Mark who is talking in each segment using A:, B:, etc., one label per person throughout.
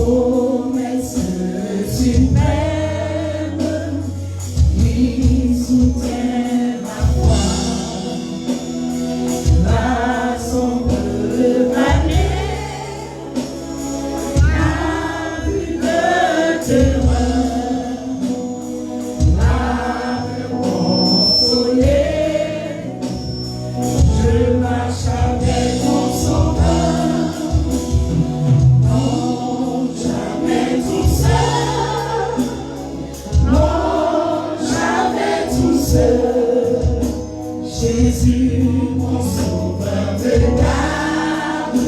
A: promesse suprême, il soutient ma foi. La sombre vallée n'a plus de terreur, n'a plus mon soleil. Je marche avec mon sauveur. Non, jamais tout seul. Non, jamais tout seul. Jésus, mon sauveur, me garde.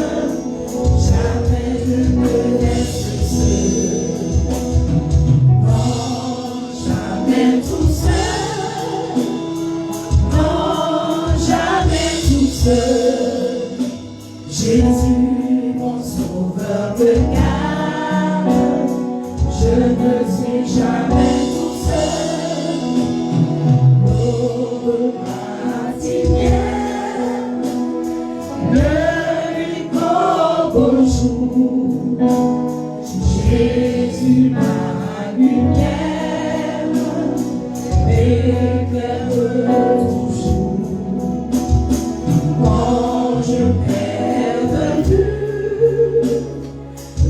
A: Jamais ne me laisse seul. Non, jamais tout seul. Non, jamais tout seul. Jésus, mon sauveur, me garde. Je ne suis jamais tout seul. Oh, matinée, le rideau bonjour. Jésus, ma lumière, m'éclaire toujours. Quand je perds de vue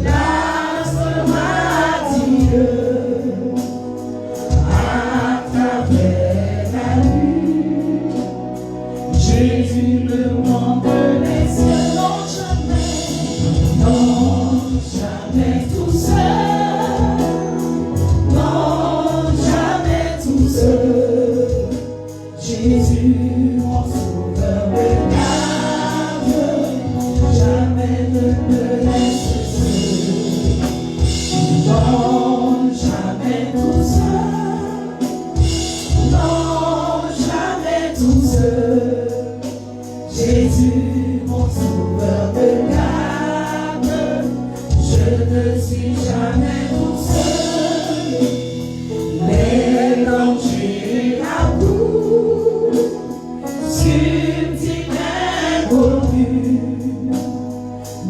A: l'astre radieux à travers la nuit, Jésus me montre les cieux. Non, jamais tout seul. Non, jamais tout seul. Jésus, mon sauveur, me garde. Jamais ne me laisse seul. Non, jamais tout seul. Non, jamais tout seul. Jésus, mon sauveur, me garde. Je ne suis jamais tout seul. Les dangers à bout, subtil inconnu,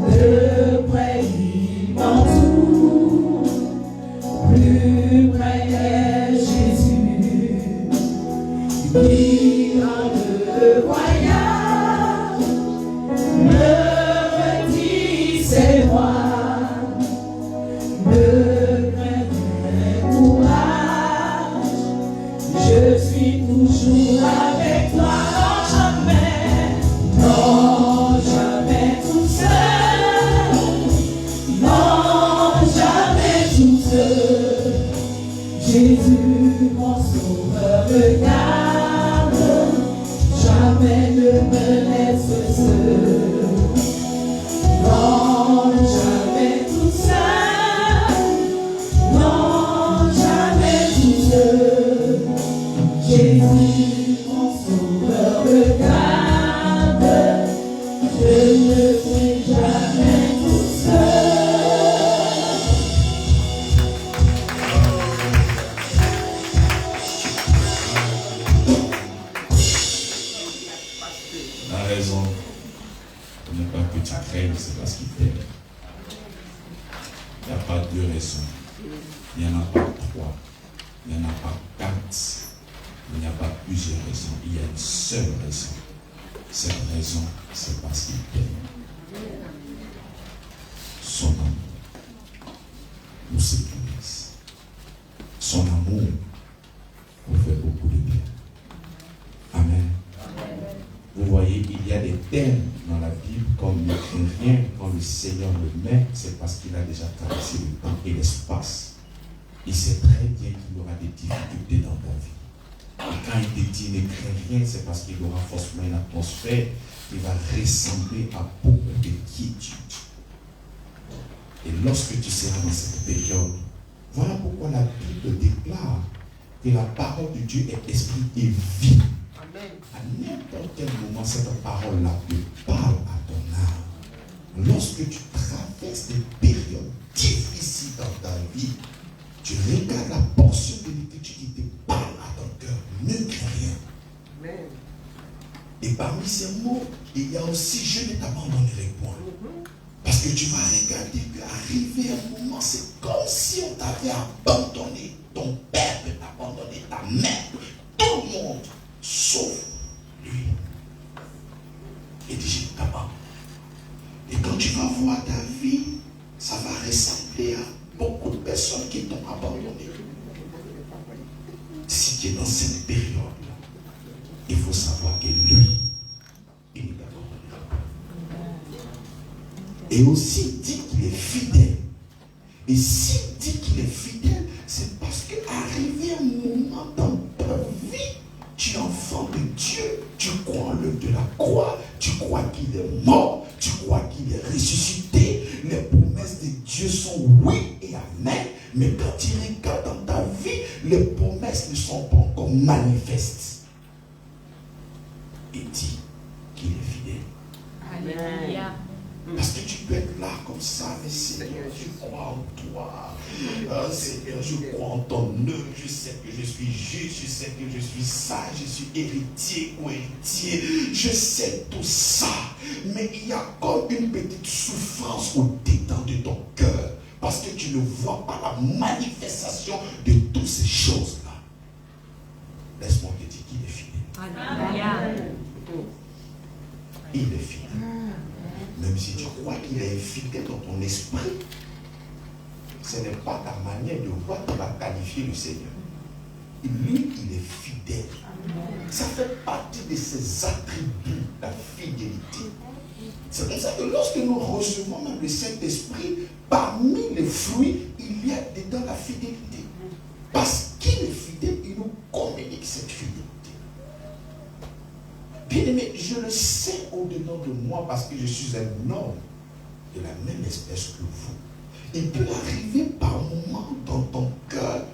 A: de près il m'entoure. Plus près est Jésus, guidant le voyage, me redit c'est moi. Ne crains courage, je suis toujours avec toi. Non, jamais tout seul. Non, jamais tout seul. Jésus, mon sauveur, me garde. Jamais ne me laisse seul. Non, jamais tout seul. Non, jamais tout seul. Jésus, mon sauveur, me garde. Je ne suis jamais tout seul.
B: La raison pour ne pas que tu craignes, c'est parce qu'il t'aime. Il n'y a pas deux raisons. Il n'y en a pas trois. Il n'y en a pas quatre. Il n'y a pas plusieurs raisons. Il y a une seule raison. Cette raison, c'est parce qu'il t'aime. Son amour nous sécurise. Son amour nous fait beaucoup de bien. Amen. Vous voyez, il y a des thèmes dans la Bible, comme ne crains rien, quand le Seigneur le met, c'est parce qu'il a déjà traversé le temps et l'espace. Il sait très bien qu'il y aura des difficultés dans ta vie. Et quand il te dit ne crains rien, c'est parce qu'il y aura forcément une atmosphère qui va ressembler à beaucoup de quiétude. Et lorsque tu seras dans cette période, voilà pourquoi la Bible déclare que la parole de Dieu est esprit et vie.
C: Amen.
B: À n'importe quel moment, cette parole-là te parle à ton âme. Lorsque tu traverses des périodes difficiles dans ta vie, tu regardes la portion de l'écriture qui te parle à ton cœur. Ne crains rien.
C: Amen.
B: Et parmi ces mots, il y a aussi je ne t'abandonnerai point. Parce Parce que tu vas regarder qu'arriver un moment, c'est comme si on t'avait abandonné. Ton père peut t'abandonner, ta mère, tout le monde, sauf lui. Et dit, je t'abandonne. Et quand tu vas voir ta vie, ça va ressembler à beaucoup de personnes qui t'ont abandonné. Si tu es dans cette période, il faut savoir que lui, il ne t'abandonnera pas. Et aussi, il dit qu'il est fidèle. Et s'il dit qu'il est fidèle, c'est parce qu'arrivé un moment dans ta vie, tu es enfant de Dieu, tu crois en l'œuvre de la croix, tu crois qu'il est mort, tu crois qu'il est ressuscité. Les promesses de Dieu sont oui et amen. Mais quand tu regardes dans ta vie, les promesses ne sont pas encore manifestes. Il dit qu'il est fidèle.
C: Alléluia.
B: Parce que tu peux être là comme ça, mais Seigneur, je crois en toi. Seigneur, je crois en ton œuvre. Je sais que je suis juste, je sais que je suis sage, je suis héritier ou héritier. Je sais tout ça. Mais il y a comme une petite souffrance au-dedans de ton cœur. Parce que tu ne vois pas la manifestation de toutes ces choses-là. Laisse-moi te dire qu'il est fidèle.
C: Alléluia.
B: Il est fidèle. Même si tu crois qu'il est infidèle dans ton esprit, ce n'est pas ta manière de voir qui va qualifier le Seigneur. Lui, il est fidèle. Ça fait partie de ses attributs, la fidélité. C'est pour ça que lorsque nous recevons même le Saint-Esprit, parmi les fruits, il y a dedans la fidélité. Parce qu'il est fidèle, il nous communique cette fidélité. Bien aimé, je le sais au-dedans de moi parce que je suis un homme de la même espèce que vous. Il peut arriver par moments dans ton cœur,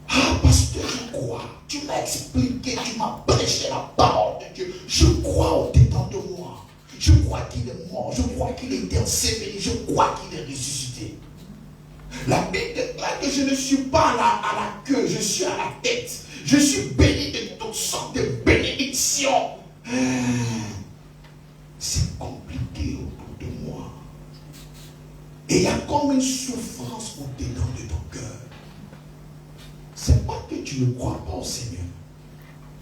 B: ah pasteur, je crois, tu m'as expliqué, tu m'as prêché la parole de Dieu, je crois au-dedans de moi, je crois qu'il est mort, je crois qu'il a été enseveli, je crois qu'il est ressuscité. La Bible déclare que je ne suis pas à la queue, je suis à la tête. Je suis béni de toutes sortes de bénédictions. C'est compliqué autour de moi. Et il y a comme une souffrance au-dedans de ton cœur. C'est pas que tu ne crois pas au Seigneur.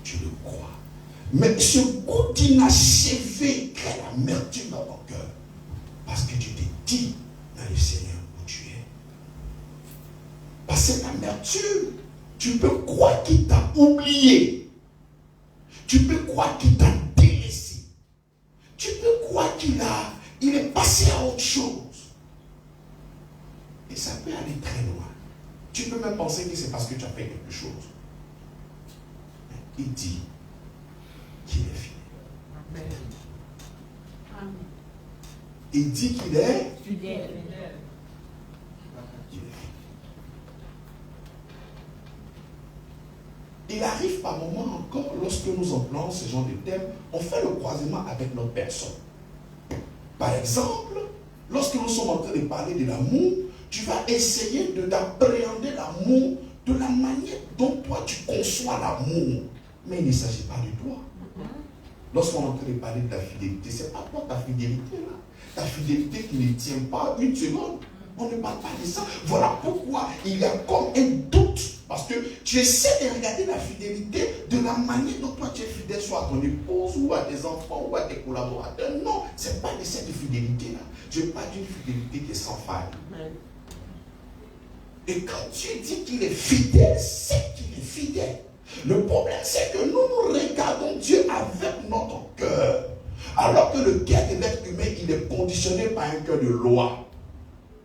B: Tu le crois. Mais ce goût d'inachevé crée l'amertume dans ton cœur. Parce que tu te dis dans le Seigneur où tu es. Parce que cette amertume, tu peux croire qu'il t'a oublié. Tu peux croire qu'il t'a délaissé. Tu peux croire qu'il est passé à autre chose. Et ça peut aller très loin. Tu peux même penser que c'est parce que tu as fait quelque chose. Mais il dit qu'il est fidèle.
C: Amen.
B: Il dit qu'il est
C: Fidèle.
B: Il arrive par moments encore, lorsque nous employons ce genre de thème, on fait le croisement avec notre personne. Par exemple, lorsque nous sommes en train de parler de l'amour, tu vas essayer d'appréhender l'amour de la manière dont toi tu conçois l'amour. Mais il ne s'agit pas de toi. Lorsqu'on est en train de parler de la fidélité, ce n'est pas toi ta fidélité là. Ta fidélité qui ne tient pas une seconde. On ne parle pas de ça. Voilà pourquoi il y a comme un doute. Parce que tu essaies de regarder la fidélité de la manière dont toi tu es fidèle, soit à ton épouse, ou à tes enfants, ou à tes collaborateurs. Non, ce n'est pas de cette fidélité-là. Je parle d'une fidélité qui est sans faille. Et quand tu dis qu'il est fidèle, c'est qu'il est fidèle. Le problème, c'est que nous regardons Dieu avec notre cœur. Alors que le cœur de l'être humain, il est conditionné par un cœur de loi.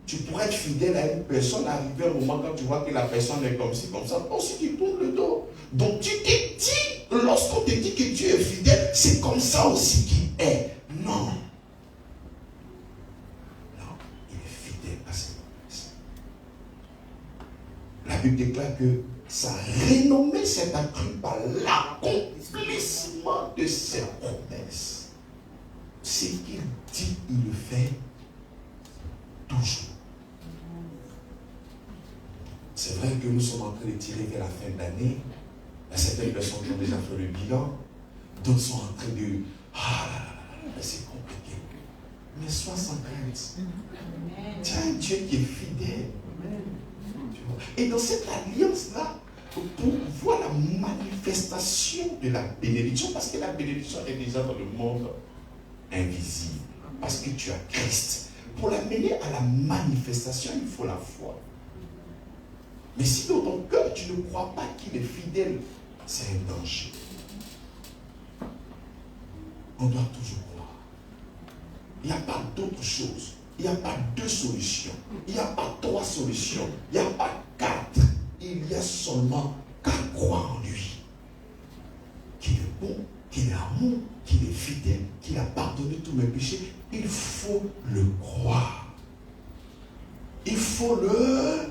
B: Tu pourrais être fidèle à une personne, arriver un moment quand tu vois que la personne est comme ci, comme ça, toi aussi tu tournes le dos. Donc tu te dis, lorsqu'on te dit que Dieu est fidèle, c'est comme ça aussi qu'il est. Non. Non, il est fidèle à ses promesses. La Bible déclare que sa renommée s'est accrue par l'accomplissement de ses promesses. Ce qu'il dit, il le fait toujours. C'est vrai que nous sommes en train de tirer vers la fin de l'année. Il y a certaines personnes qui ont déjà fait le bilan. D'autres sont en train de... Ah là là là, c'est compliqué. mais sois sans crainte. Tu as un Dieu qui est fidèle. Tu vois. Et dans cette alliance-là, pour voir la manifestation de la bénédiction, parce que la bénédiction est déjà dans le monde invisible, parce que tu as Christ. Pour l'amener à la manifestation, il faut la foi. Mais si dans ton cœur, tu ne crois pas qu'il est fidèle, c'est un danger. On doit toujours croire. Il n'y a pas d'autre chose. Il n'y a pas deux solutions. Il n'y a pas trois solutions. Il n'y a pas quatre. Il y a seulement qu'à croire en lui. Qu'il est bon, qu'il est amour, qu'il est fidèle, qu'il a pardonné tous mes péchés. Il faut le croire. Il faut le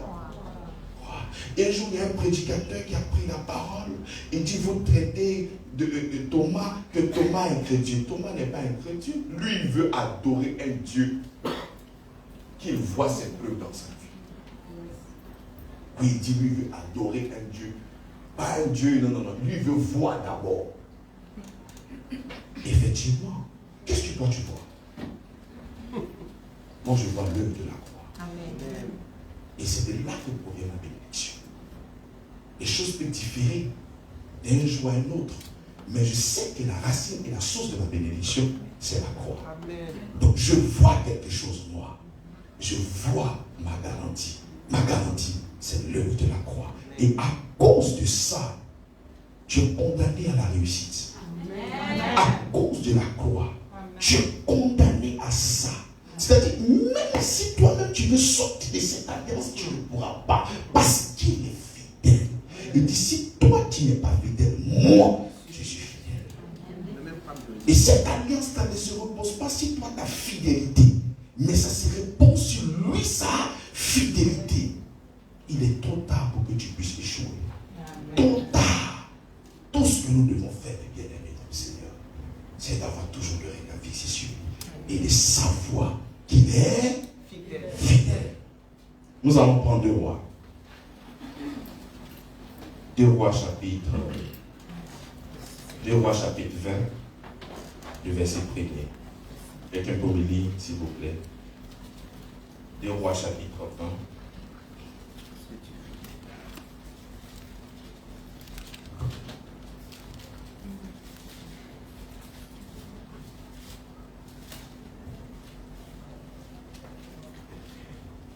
B: croire. Et un jour, il y a un prédicateur qui a pris la parole. Il dit, vous traitez de Thomas, que Thomas est chrétien. Thomas n'est pas un chrétien. Lui, il veut adorer un Dieu qu'il voit ses preuves dans sa vie. Oui, il dit, lui, il veut adorer un Dieu. Pas un Dieu, non. Lui, il veut voir d'abord. Effectivement. Qu'est-ce que toi, tu vois? Moi, je vois l'œuvre de la croix. Amen. Et c'est de là que provient ma bénédiction. Les choses peuvent différer d'un jour à un autre. Mais je sais que la racine et la source de ma bénédiction, c'est la croix. Amen. Donc, je vois quelque chose, moi. Je vois ma garantie. Ma garantie, c'est l'œuvre de la croix. Et à cause de ça, tu es condamné à la réussite. Amen. À cause de la croix, tu es condamné à ça. C'est-à-dire, même si toi-même tu veux sortir de cette alliance, tu ne pourras pas. Parce qu'il est fidèle. Il dit, si toi tu n'es pas fidèle, moi, je suis fidèle. Et cette alliance, ça ne se repose pas sur toi, ta fidélité. Mais ça se repose sur lui, sa fidélité. Il est trop tard pour que tu puisses échouer. Trop tard. Tout ce que nous devons faire, bien aimés dans le Seigneur, c'est d'avoir toujours le regard fixé sur lui. Et de savoir qu'il est fidèle. Nous allons prendre 2 Rois. 2 Rois chapitre 20, le verset 1er. Quelqu'un peut me lire, s'il vous plaît. 2 Rois chapitre 20.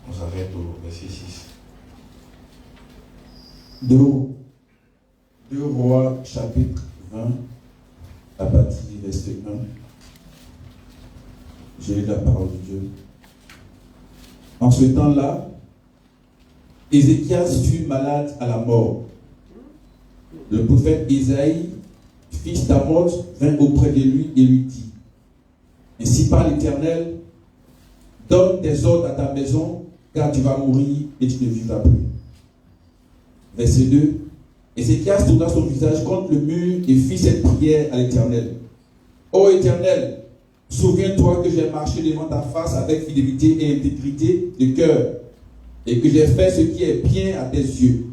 B: On s'arrête au verset 6.
D: 2 Rois chapitre 20, à partir du verset 1. J'ai lu la parole de Dieu. En ce temps-là, Ézéchias fut malade à la mort. Le prophète Isaïe, fils d'Amoz, vint auprès de lui et lui dit, ainsi parle l'Éternel, donne tes ordres à ta maison, car tu vas mourir et tu ne vivras plus. Verset 2. Ézéchias tourna son visage contre le mur et fit cette prière à l'Éternel. Ô Éternel, souviens-toi que j'ai marché devant ta face avec fidélité et intégrité de cœur, et que j'ai fait ce qui est bien à tes yeux.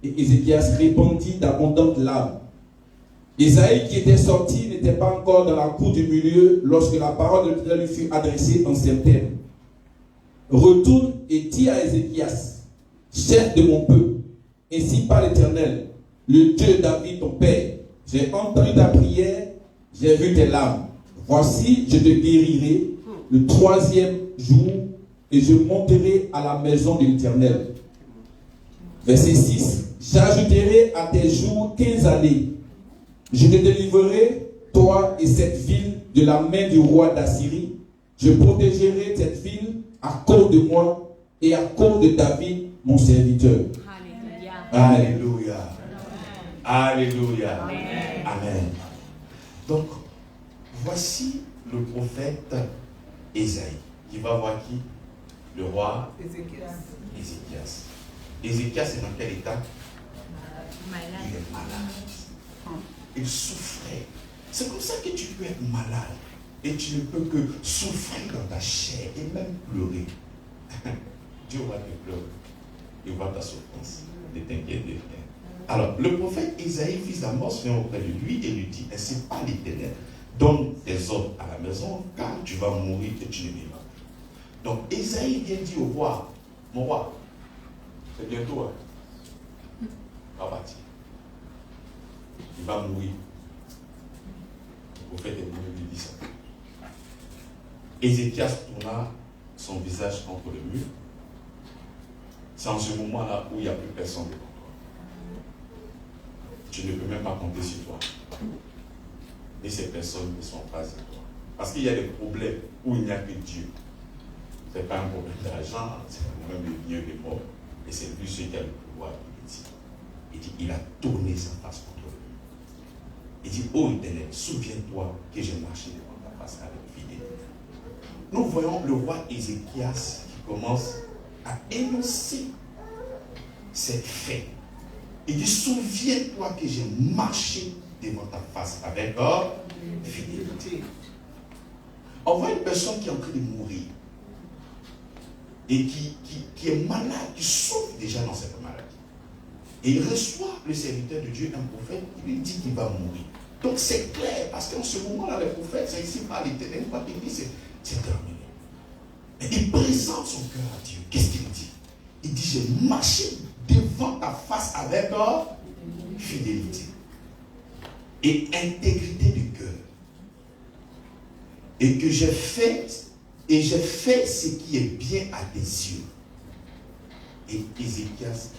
D: Et Ézéchias répandit d'abondantes larmes. Isaïe, qui était sorti, n'était pas encore dans la cour du milieu lorsque la parole de l'Éternel lui fut adressée en ces termes. Retourne et dis à Ézéchias, chef de mon peuple, ainsi parle l'Éternel, le Dieu de David, ton père. J'ai entendu ta prière, j'ai vu tes larmes. Voici, je te guérirai le 3e jour et je monterai à la maison de l'Éternel. Verset 6. J'ajouterai à tes jours 15 années. Je te délivrerai, toi et cette ville, de la main du roi d'Assyrie. Je protégerai cette ville à cause de moi et à cause de David, mon serviteur.
B: Alléluia. Alléluia. Amen. Amen. Donc, voici le prophète Isaïe qui va voir qui? Le roi Ézéchias. Ézéchias est dans quel état? Il est malade. Il souffrait. C'est comme ça que tu peux être malade et tu ne peux que souffrir dans ta chair et même pleurer. Dieu va te pleurer. Il voit ta souffrance. Ne t'inquiète de rien. Alors, le prophète Isaïe, fils d'Amos, vient auprès de lui et lui dit, ainsi parle l'Éternel, donne des ordres à la maison, car tu vas mourir et tu ne vivras plus. Donc Isaïe vient dire au roi, mon roi, c'est bientôt, hein. Il va partir. Il va mourir. Le prophète est venu lui dire ça. Ézéchias tourna son visage contre le mur. C'est en ce moment-là où il n'y a plus personne devant toi. Tu ne peux même pas compter sur toi. Et ces personnes ne sont pas sur toi. Parce qu'il y a des problèmes où il n'y a que Dieu. Ce n'est pas un problème d'argent, c'est un problème de vieux des morts. Et c'est lui celui qui a le pouvoir de dire. Il dit, il a tourné sa face contre le mur. Il dit, ô Éternel, souviens-toi que j'ai marché devant ta face avec fidélité. Nous voyons le roi Ézéchias qui commence à énoncer ces faits. Il dit, souviens-toi que j'ai marché devant ta face avec fidélité. On voit une personne qui est en train de mourir et qui est malade, qui souffre déjà dans cette maladie. Et il reçoit le serviteur de Dieu, un prophète, qui lui dit qu'il va mourir. Donc c'est clair, parce qu'en ce moment-là, le prophète, c'est ici par l'Éternel, quand il dit c'est terminé. Et il présente son cœur à Dieu. Qu'est-ce qu'il dit? Il dit, j'ai marché devant ta face avec fidélité et intégrité du cœur. Et que j'ai fait ce qui est bien à tes yeux. Et Ézéchias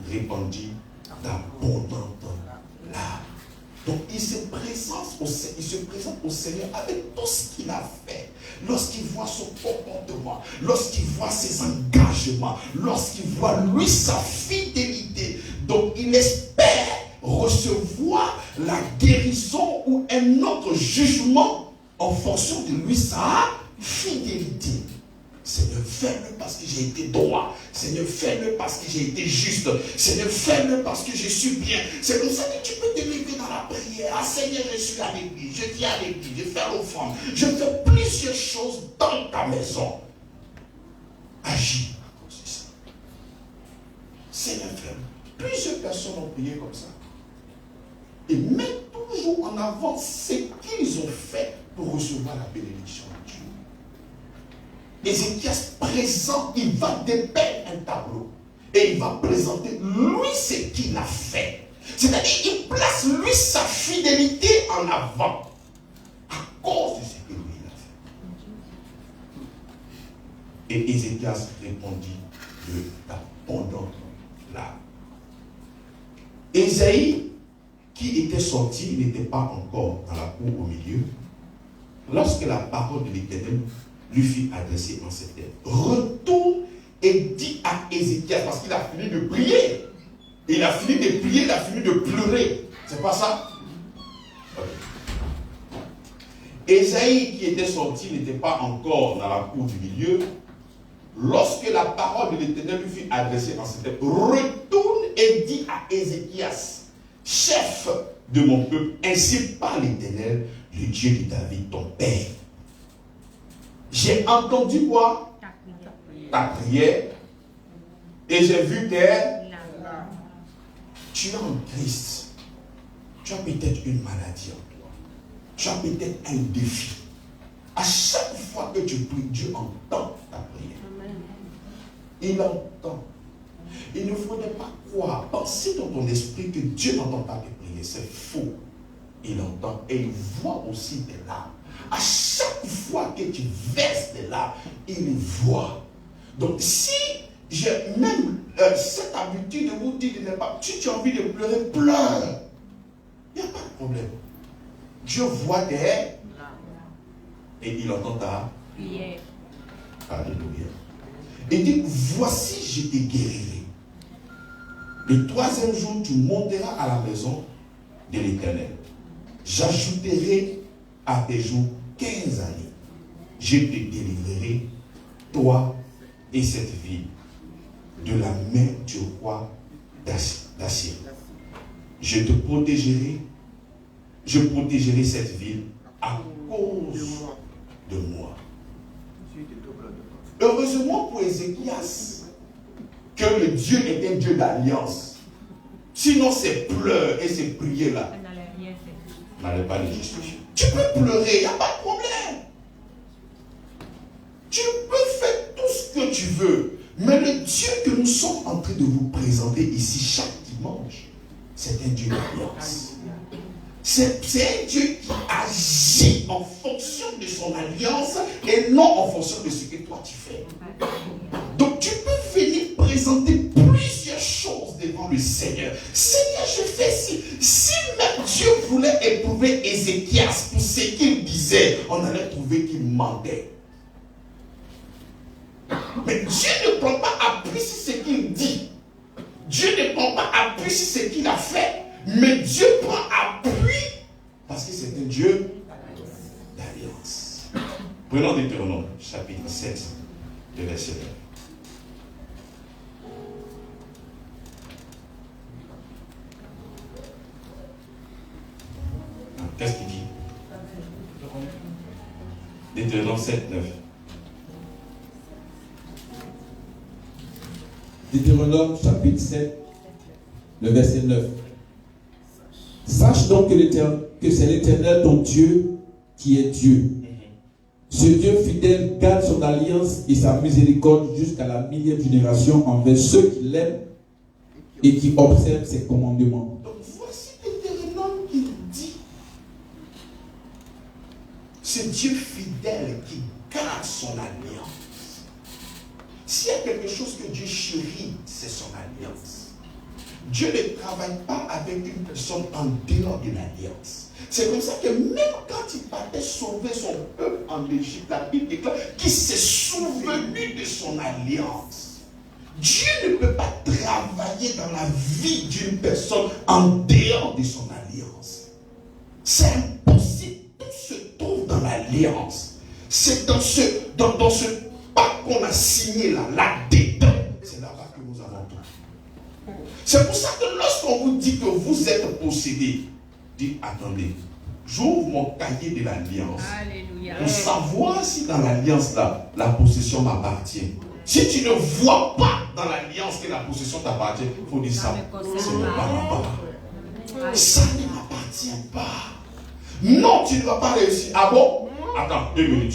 B: répondit d'abondantes larmes. Donc il se présente au Seigneur avec tout ce qu'il a fait. Lorsqu'il voit son comportement, lorsqu'il voit ses engagements, lorsqu'il voit lui sa fidélité. Donc il espère recevoir la guérison ou un autre jugement en fonction de lui sa fidélité. Seigneur, fais-le parce que j'ai été droit. Seigneur, fais-le parce que j'ai été juste. Seigneur, fais-le parce que je suis bien. C'est comme ça que tu peux te lever dans la prière. Ah Seigneur, je suis à l'église, je viens à l'église, je fais l'offrande. Je fais plusieurs choses dans ta maison. Agis à cause de ça. Seigneur, fais-le. Plusieurs personnes ont prié comme ça. Et mettent toujours en avant ce qu'ils ont fait pour recevoir la bénédiction de Dieu. Ézéchias présente, il va dépeindre un tableau et il va présenter lui ce qu'il a fait. C'est-à-dire qu'il place lui sa fidélité en avant à cause de ce que lui il a fait. Et Ézéchias répondit de l'abondante larmes. Ésaïe, qui était sorti, n'était pas encore dans la cour au milieu, lorsque la parole de l'Éternel lui fut adressée en ces termes. Retourne et dit à Ézéchias, parce qu'il a fini de prier. Il a fini de prier, il a fini de pleurer. C'est pas ça? Ésaïe qui était sorti n'était pas encore dans la cour du milieu. Lorsque la parole de l'Éternel lui fut adressée en ces termes, retourne et dit à Ézéchias, chef de mon peuple, ainsi parle l'Éternel, le Dieu de David, ton père. J'ai entendu quoi? Ta prière. Et j'ai vu que tu es en Christ. Tu as peut-être une maladie en toi. Tu as peut-être un défi. À chaque fois que tu pries, Dieu entend ta prière. Il entend. Il ne faudrait pas croire, penser dans ton esprit que Dieu n'entend pas tes prières. C'est faux. Il entend et il voit aussi tes larmes. À chaque fois que tu verses des larmes, il voit. Donc si j'ai même cette habitude de vous dire de ne pas, si tu as envie de pleurer, pleure. Il n'y a pas de problème. Dieu voit tes larmes et il entend ta prière. Alléluia. Il dit, voici je te guérirai. Le troisième jour, tu monteras à la maison de l'Éternel. J'ajouterai à tes jours 15 années. Je te délivrerai, toi et cette ville, de la main du roi d'Assyrie. Je te protégerai, je protégerai cette ville à cause de moi. Heureusement pour Ézéchias que le Dieu est un Dieu d'alliance. Sinon ces pleurs et ces prières-là n'allaient pas les justifier. Tu peux pleurer, il n'y a pas de problème. Tu peux faire tout ce que tu veux. Mais le Dieu que nous sommes en train de vous présenter ici chaque dimanche, c'est un Dieu d'alliance. C'est un Dieu qui agit en fonction de son alliance et non en fonction de ce que toi tu fais. Donc tu peux venir présenter plusieurs choses devant le Seigneur. Seigneur, je fais ci. Si même Dieu voulait éprouver Ézéchias pour ce qu'il disait, on allait trouver qu'il mentait. Mais Dieu ne prend pas appui sur ce qu'il dit. Dieu ne prend pas appui sur ce qu'il a fait. Mais Dieu prend appui parce que c'est un Dieu d'alliance. Prenons Deutéronome, chapitre 7, le verset 9. Qu'est-ce qu'il dit? Deutéronome 7, 9.
D: Deutéronome chapitre 7, le verset 9. Sache donc que c'est l'Éternel ton Dieu qui est Dieu. Ce Dieu fidèle garde son alliance et sa miséricorde jusqu'à la 1000e génération envers ceux qui l'aiment et qui observent ses commandements.
B: Donc voici l'Éternel qui dit, ce Dieu fidèle qui garde son alliance. S'il y a quelque chose que Dieu chérit, c'est son alliance. Dieu ne travaille pas avec une personne en dehors de l'alliance. C'est comme ça que même quand il partait sauver son peuple en Égypte, la Bible déclare qu'il s'est souvenu de son alliance. Dieu ne peut pas travailler dans la vie d'une personne en dehors de son alliance. C'est impossible. Tout se trouve dans l'alliance. C'est dans ce pacte qu'on a signé là-dedans. C'est là-bas que nous avons tout. C'est pour ça que lorsqu'on vous dit que vous êtes possédé, dites attendez, j'ouvre mon cahier de l'alliance.
C: Alléluia.
B: Pour savoir si dans l'alliance là, la possession m'appartient. Si tu ne vois pas dans l'alliance que la possession t'appartient, il faut dire ça. Ce n'est pas ma part. Ça ne m'appartient pas. Non, tu ne vas pas réussir. Ah bon? Attends, 2 minutes.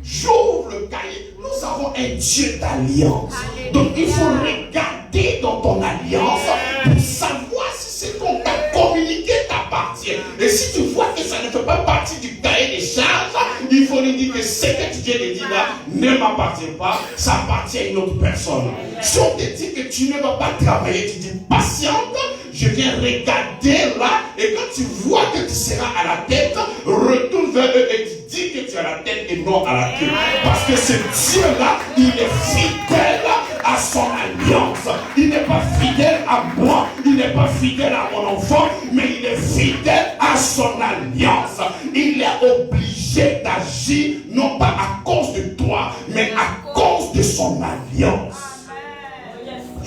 B: J'ouvre le cahier. Nous avons un Dieu d'alliance. Donc il faut regarder dans ton alliance pour savoir si ce qu'on t'a communiqué t'appartient. Et si tu vois que ça ne fait pas partie du cahier des charges, il faut lui dire que ce que tu viens de dire là ne m'appartient pas, ça appartient à une autre personne. Si on te dit que tu ne vas pas travailler, tu dis patiente, je viens regarder là, et quand tu vois que tu seras à la tête, retourne vers eux et tu dis que tu as la tête et non à la queue. Parce que ce Dieu-là, il est fidèle à son alliance. Il n'est pas fidèle à moi, il n'est pas fidèle à mon enfant, mais il est fidèle à son alliance. Il est obligé d'agir, non pas à cause de toi, mais à cause de son alliance.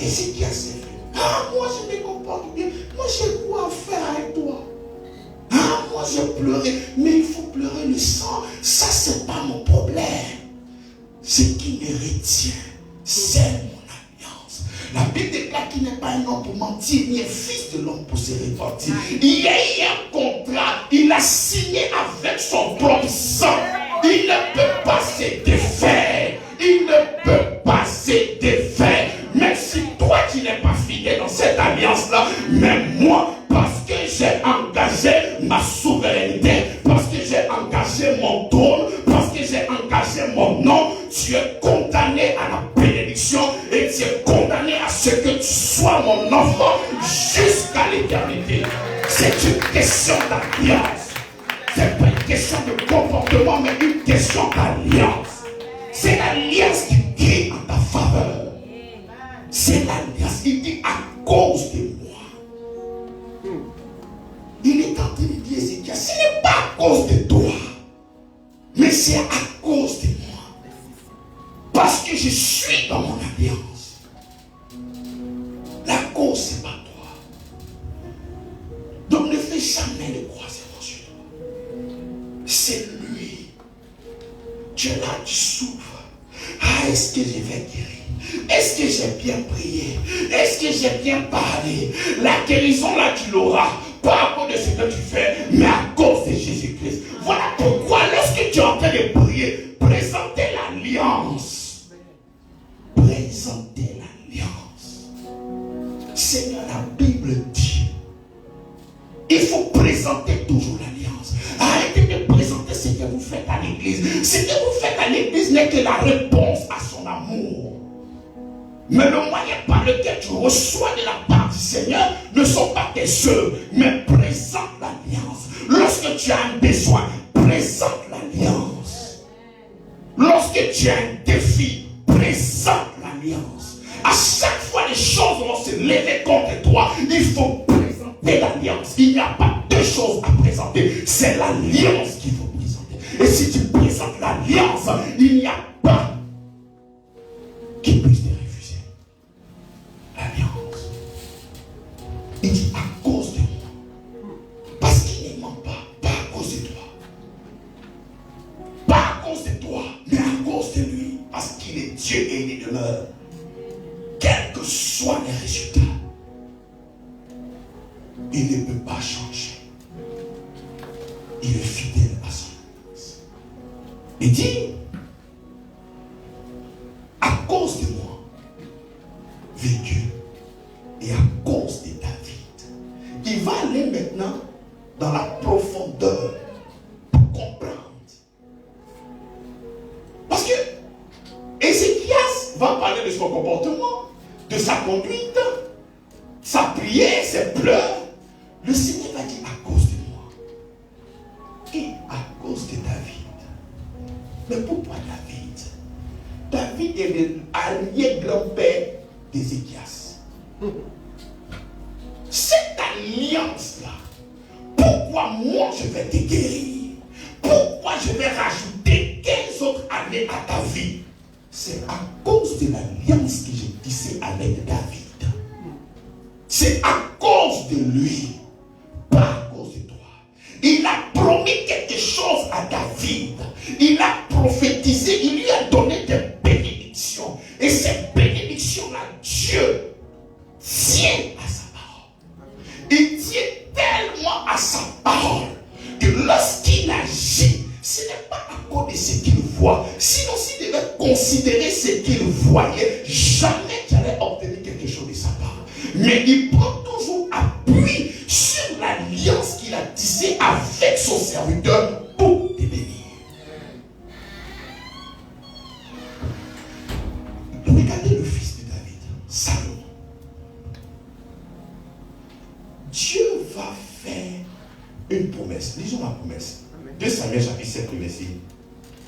B: Et c'est qui a fait? Ah, moi je me comporte bien, moi j'ai quoi faire avec toi? Ah, moi j'ai pleuré, mais il faut pleurer le sang. Ça, c'est pas mon problème. Ce qui me retient, c'est mon alliance. La Bible déclare qu'il n'est pas un homme pour mentir, ni un fils de l'homme pour se repentir. Il y a eu un contrat, il a signé avec son propre sang. Il ne peut pas se défaire. Il ne peut pas se défaire. Même si toi tu n'es pas fidèle dans cette alliance-là, même moi, parce que j'ai engagé ma souveraineté, parce que j'ai engagé mon trône, parce que j'ai engagé mon nom, tu es condamné à la bénédiction et tu es condamné à ce que tu sois mon enfant jusqu'à l'éternité. C'est une question d'alliance. C'est pas une question de comportement, mais une question d'alliance. C'est l'alliance qui crie en ta faveur. C'est l'alliance. Il dit à cause de moi. Il est en train de dire Ézéchias, ce n'est pas à cause de toi, mais c'est à cause de moi. Parce que je suis dans mon alliance. La cause, c'est pas toi. Donc ne fais jamais le croisement sur toi. C'est lui. Tu es là, tu souffres. Ah, est-ce que je vais guérir? Est-ce que j'ai bien prié? Est-ce que j'ai bien parlé? La guérison là, tu l'auras. Pas à cause de ce que tu fais, mais à cause de Jésus-Christ. Voilà pourquoi lorsque tu es en train de prier, présentez l'alliance. Présentez l'alliance. Seigneur, la Bible dit, il faut présenter toujours l'alliance. Arrêtez de présenter ce que vous faites à l'église. Ce que vous faites à l'église n'est que la réponse à son amour. Mais le moyen par lequel tu reçois de la part du Seigneur ne sont pas tes œuvres, mais présente l'alliance. Lorsque tu as un besoin, présente l'alliance. Lorsque tu as un défi, présente l'alliance. À chaque fois les choses vont se lever contre toi, il faut présenter l'alliance. Il n'y a pas deux choses à présenter, c'est l'alliance qu'il faut présenter. Et si tu présentes l'alliance, il n'y a pas qui puisse te refuser l'alliance. Il dit à cause de moi, parce qu'il ne ment pas à cause de toi. Pas à cause de toi, mais à cause de lui, parce qu'il est Dieu et il demeure. Quels que soient les résultats, il ne peut pas changer. Il est fidèle à son alliance. Il dit, à cause de moi, vécu, et à cause de David. Il va aller maintenant dans la profondeur pour comprendre. Parce que Ézéchias va parler de son comportement, de sa conduite, sa prière, ses pleurs. Le Seigneur va dire à cause de moi et à cause de David. Mais pourquoi David? David est le arrière-grand-père d'Ézéchias. Cette alliance-là, pourquoi moi je vais te guérir? Pourquoi je vais rajouter 15 autres années à ta vie? C'est à cause de l'alliance que j'ai tissée avec David. C'est à cause de lui, pas à cause de toi. Il a promis quelque chose à David. Il a prophétisé, il lui a donné des bénédictions. Et ces bénédictions-là, Dieu tient à sa parole. Il tient tellement à sa parole que lorsqu'il agit, ce n'est pas à cause de ce qu'il voit. Sinon, s'il devait considérer ce qu'il voyait, jamais il allait obtenir quelque chose de sa part. Mais il prend toujours appui sur l'alliance qu'il a tissée avec son serviteur pour te bénir. Regardez le fils de David, Salomon. Dieu va faire une promesse. Lisons la promesse. 2 Samuel chapitre 7,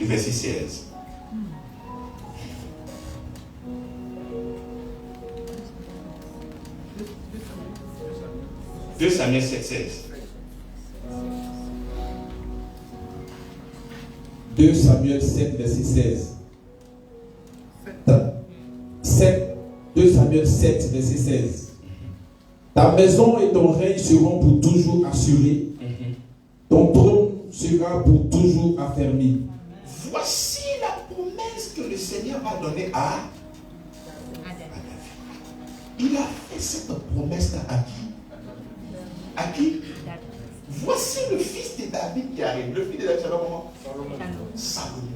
B: le verset 16. « 2 Samuel 7, 16.
D: 2 Samuel 7, verset 16. 2 Samuel 7, verset 16. Ta maison et ton règne seront pour toujours assurés. Ton trône sera pour toujours affermi.
B: Voici la promesse que le Seigneur va donner à David. Il a fait cette promesse-là à qui? À qui? Voici le fils de David qui arrive. Le fils de David, c'est comment? Salomon.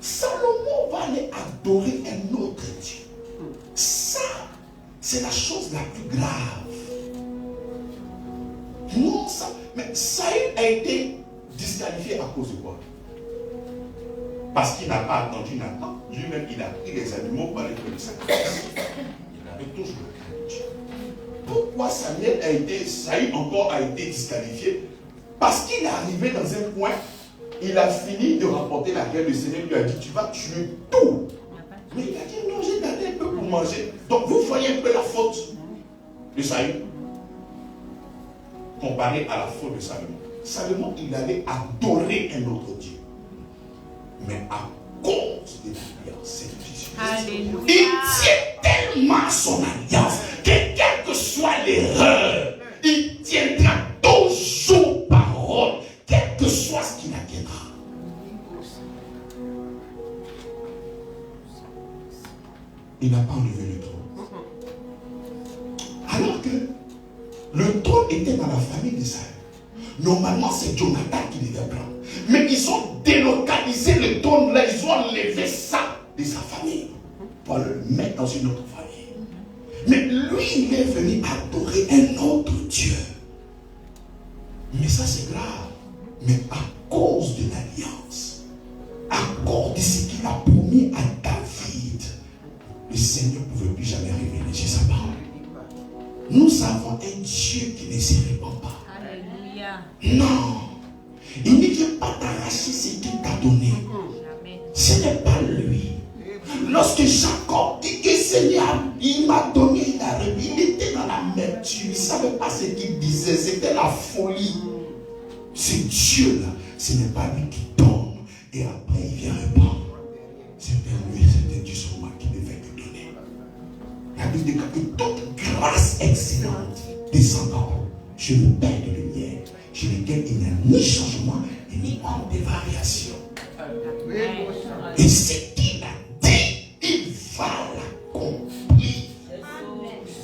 B: Salomon va aller adorer un autre Dieu. Ça, c'est la chose la plus grave. Non, ça. Mais Saül a été disqualifié à cause de quoi? Parce qu'il n'a pas attendu Nathan. Lui-même, il a pris les animaux pour aller faire le sacrifice. Il avait toujours le crainte de Dieu. Pourquoi Saül encore a été disqualifié? Parce qu'il est arrivé dans un point, il a fini de remporter la guerre. Le Seigneur lui a dit, tu vas tuer tout. Mais il a dit, non, j'ai gardé un peu pour manger. Donc vous voyez un peu la faute de Saül comparé à la faute de Salomon. Salomon, il allait adorer un autre Dieu. Mais à cause de l'alliance de Jésus, il tient tellement à son alliance que quelle que soit l'erreur, il tiendra toujours parole, quel que soit ce qu'il adviendra. Il n'a pas enlevé le trône. Alors que Le trône était dans la famille d'Israël. Normalement, c'est Jonathan qui devait prendre. Mais ils ont délocalisé le trône là, ils ont enlevé ça de sa famille pour le mettre dans une autre famille. Mais lui, il est venu adorer un autre Dieu. Mais ça, c'est grave. Mais à cause de l'alliance, à cause de ce qu'il a promis à David, le Seigneur ne pouvait plus jamais révéler sur sa parole. Nous avons un Dieu qui ne se répand pas.
C: Alléluia.
B: Non. Il ne vient pas t'arracher ce qu'il t'a donné. Ce n'est pas lui. Lorsque Jacob dit que Seigneur, il m'a donné, il était dans la merture. Il ne savait pas ce qu'il disait. C'était la folie. Ce Dieu-là, ce n'est pas lui qui donne. Et après, il vient répondre. C'était lui, c'était Dieu seulement qui devait te donner. La Bible dit que toute grâce excellente descendant chez le Père de lumière, chez lequel il n'y a ni changement et ni honte de variation. Et ce qu'il a dit, il va l'accomplir.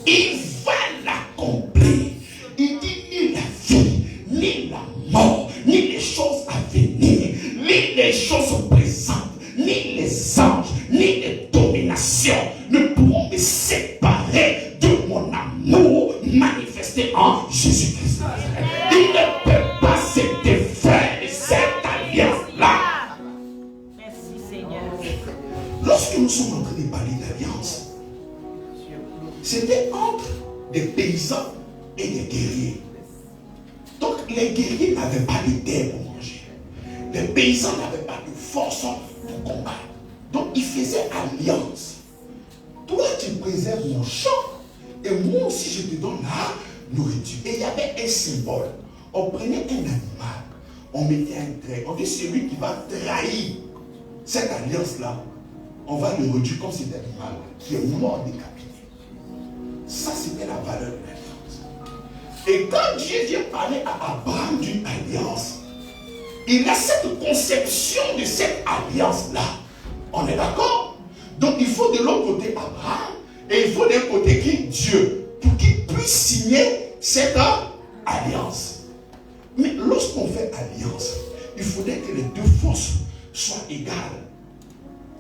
B: Il va l'accomplir. Il dit ni la vie, ni la mort, ni les choses à venir, ni les choses présentes, ni les anges, ni les dominations ne pourront me séparer de mon amour manifesté en Jésus-Christ. Il ne peut pas se défaire de cette alliance-là.
C: Merci Seigneur.
B: Lorsque nous sommes en train de parler d'alliance, c'était entre des paysans et des guerriers. Donc les guerriers n'avaient pas de terre pour manger. Les paysans n'avaient pas de force pour combattre. Donc ils faisaient alliance. Toi tu préserves mon champ et moi aussi je te donne la nourriture. Et il y avait un symbole. On prenait un animal, on mettait un trait. On dit celui qui va trahir cette alliance-là, on va le réduire comme cet animal qui est mort décapité. Ça c'était la valeur de l'alliance. Et quand Dieu vient parler à Abraham d'une alliance, il a cette conception de cette alliance-là. On est d'accord? Donc il faut de l'autre côté Abraham et il faut d'un côté qui Dieu pour qu'il puisse signer cette alliance. Mais lorsqu'on fait alliance, il faudrait que les deux forces soient égales.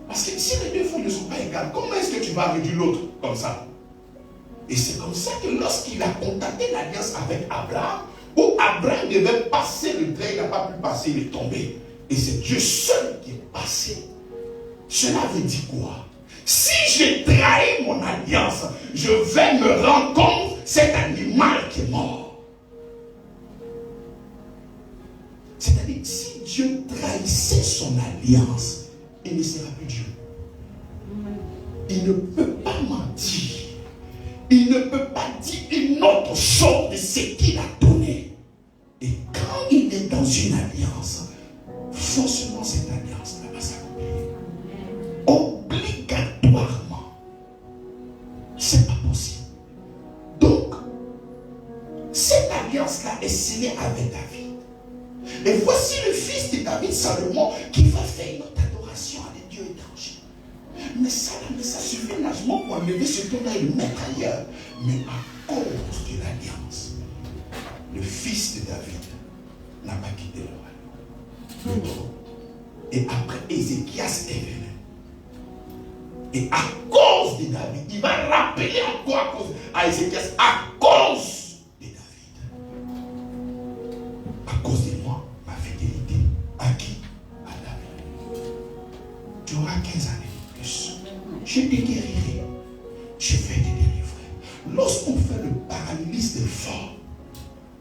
B: Parce que si les deux forces ne sont pas égales, comment est-ce que tu vas réduire l'autre comme ça? Et c'est comme ça que lorsqu'il a contacté l'alliance avec Abraham, où Abraham devait passer le trait, il n'a pas pu passer, il est tombé. Et c'est Dieu seul qui est passé. Cela veut dire quoi? Si j'ai trahi mon alliance, je vais me rendre compte cet animal qui est mort. C'est-à-dire, si Dieu trahissait son alliance, il ne sera plus Dieu. Il ne peut pas mentir. Il ne peut pas dire une autre chose de ce qu'il a donné. Et quand il est dans une alliance, forcément cette alliance va s'accomplir. Obligatoirement. C'est pas possible. Donc, cette alliance-là est scellée avec David. Et voici le fils de David, Salomon, qui va faire une autre adoration à des dieux étrangers. Mais ça suffit largement pour enlever ce qu'on a et le mettre ailleurs. Mais à cause de l'alliance, le fils de David n'a pas quitté le royaume. Et après, Ézéchias est venu. Et à cause de David, il va rappeler encore à Ézéchias, à cause de David. À cause de moi, ma fidélité. À qui? À David. Tu auras 15 années de plus. Je te guérirai. Je vais te délivrer. Lorsqu'on fait le parallélisme fort,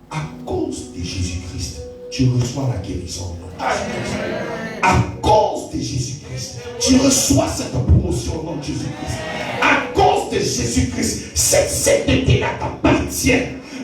B: à cause de Jésus-Christ, tu reçois la guérison. À cause de Jésus-Christ, tu reçois cette promotion au nom de Jésus-Christ. À cause de Jésus-Christ, cette sainteté-là t'appartient.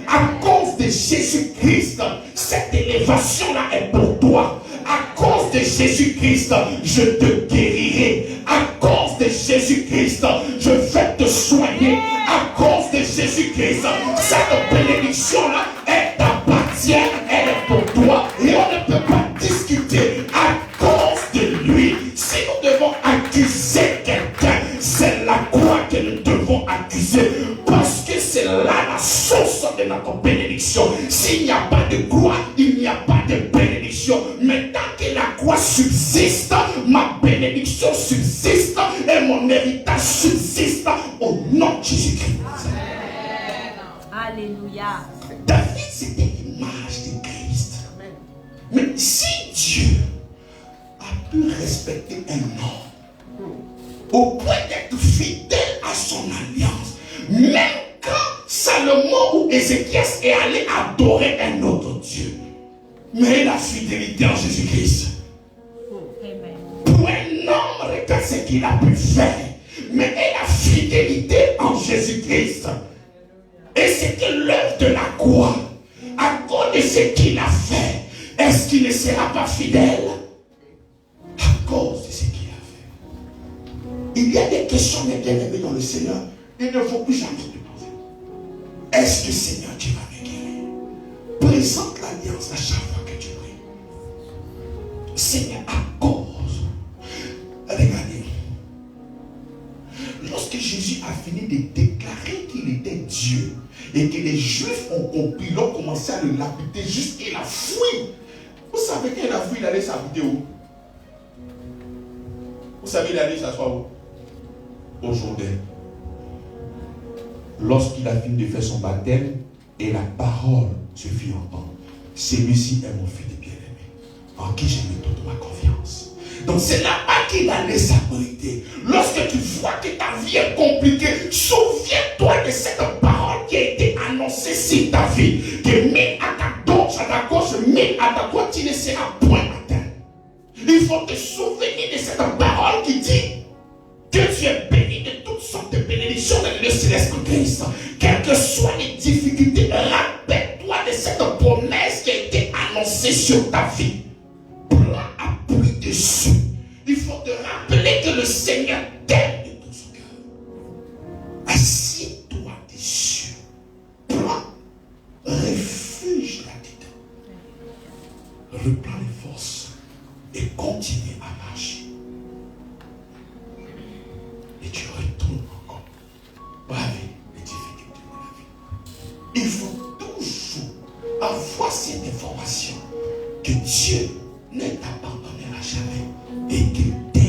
B: À cause de Jésus-Christ, cette élévation-là est pour toi. À cause de Jésus-Christ, je te guérirai. À cause de Jésus-Christ, je vais te soigner. À cause de Jésus-Christ, cette bénédiction-là, elle t'appartient, elle est pour toi. Et on ne peut pas discuter à cause de lui. Si nous devons accuser quelqu'un, c'est la croix toi que nous devons accuser. Parce que c'est là la source de notre bénédiction. S'il n'y a pas de croix, il n'y a pas de bénédiction. Mais tant que la croix subsiste, ma bénédiction subsiste et mon héritage subsiste au nom de Jésus-Christ.
C: Alléluia.
B: David, c'était l'image de Christ. Mais si Dieu a pu respecter un homme au point d'être fidèle à son alliance, même quand Salomon ou Ézéchias est allé adorer un autre Dieu, mais la fidélité en Jésus-Christ. Pour un homme, regarde ce qu'il a pu faire, mais la fidélité en Jésus-Christ. Et c'était l'œuvre de la croix. À cause de ce qu'il a fait, est-ce qu'il ne sera pas fidèle? À cause de ce qu'il a fait. Il y a des questions, mes bien-aimés dans le Seigneur. Il ne faut plus jamais te poser. Est-ce que Seigneur, tu vas me guérir? Présente l'alliance à chaque fois que tu pries. Seigneur, à cause. Regardez. Lorsque Jésus a fini de déclarer qu'il était Dieu et que les Juifs ont compris, l'ont commencé à le lapider jusqu'il a fui. Vous savez qu'il a fui, il allait s'habiter où? Vous savez, il allait s'asseoir où? Au Jourdain. Lorsqu'il a fini de faire son baptême et la parole se fit entendre, celui-ci est mon fils bien-aimé, en qui j'ai mis toute ma confiance. Donc c'est là-bas qu'il allait s'abriter. Lorsque tu vois que ta vie est compliquée, souviens-toi de cette parole qui a été annoncée sur ta vie. Que mis à ta gauche, mis à ta droite, tu ne seras point atteint. Il faut te souvenir de cette parole qui dit que tu es béni de toutes sortes de bénédictions dans le céleste Christ. Quelles que soient les difficultés, rappelle-toi de cette promesse qui a été annoncée sur ta vie. Appuie dessus. Il faut te rappeler que le Seigneur t'aime de tout son cœur. Assieds-toi dessus. Prends refuge là-dedans. Reprends les forces et continue à marcher. Et tu retournes encore braver les difficultés de la vie. Il faut toujours avoir cette information que Dieu ne t'abandonnera jamais et qu'il t'aime.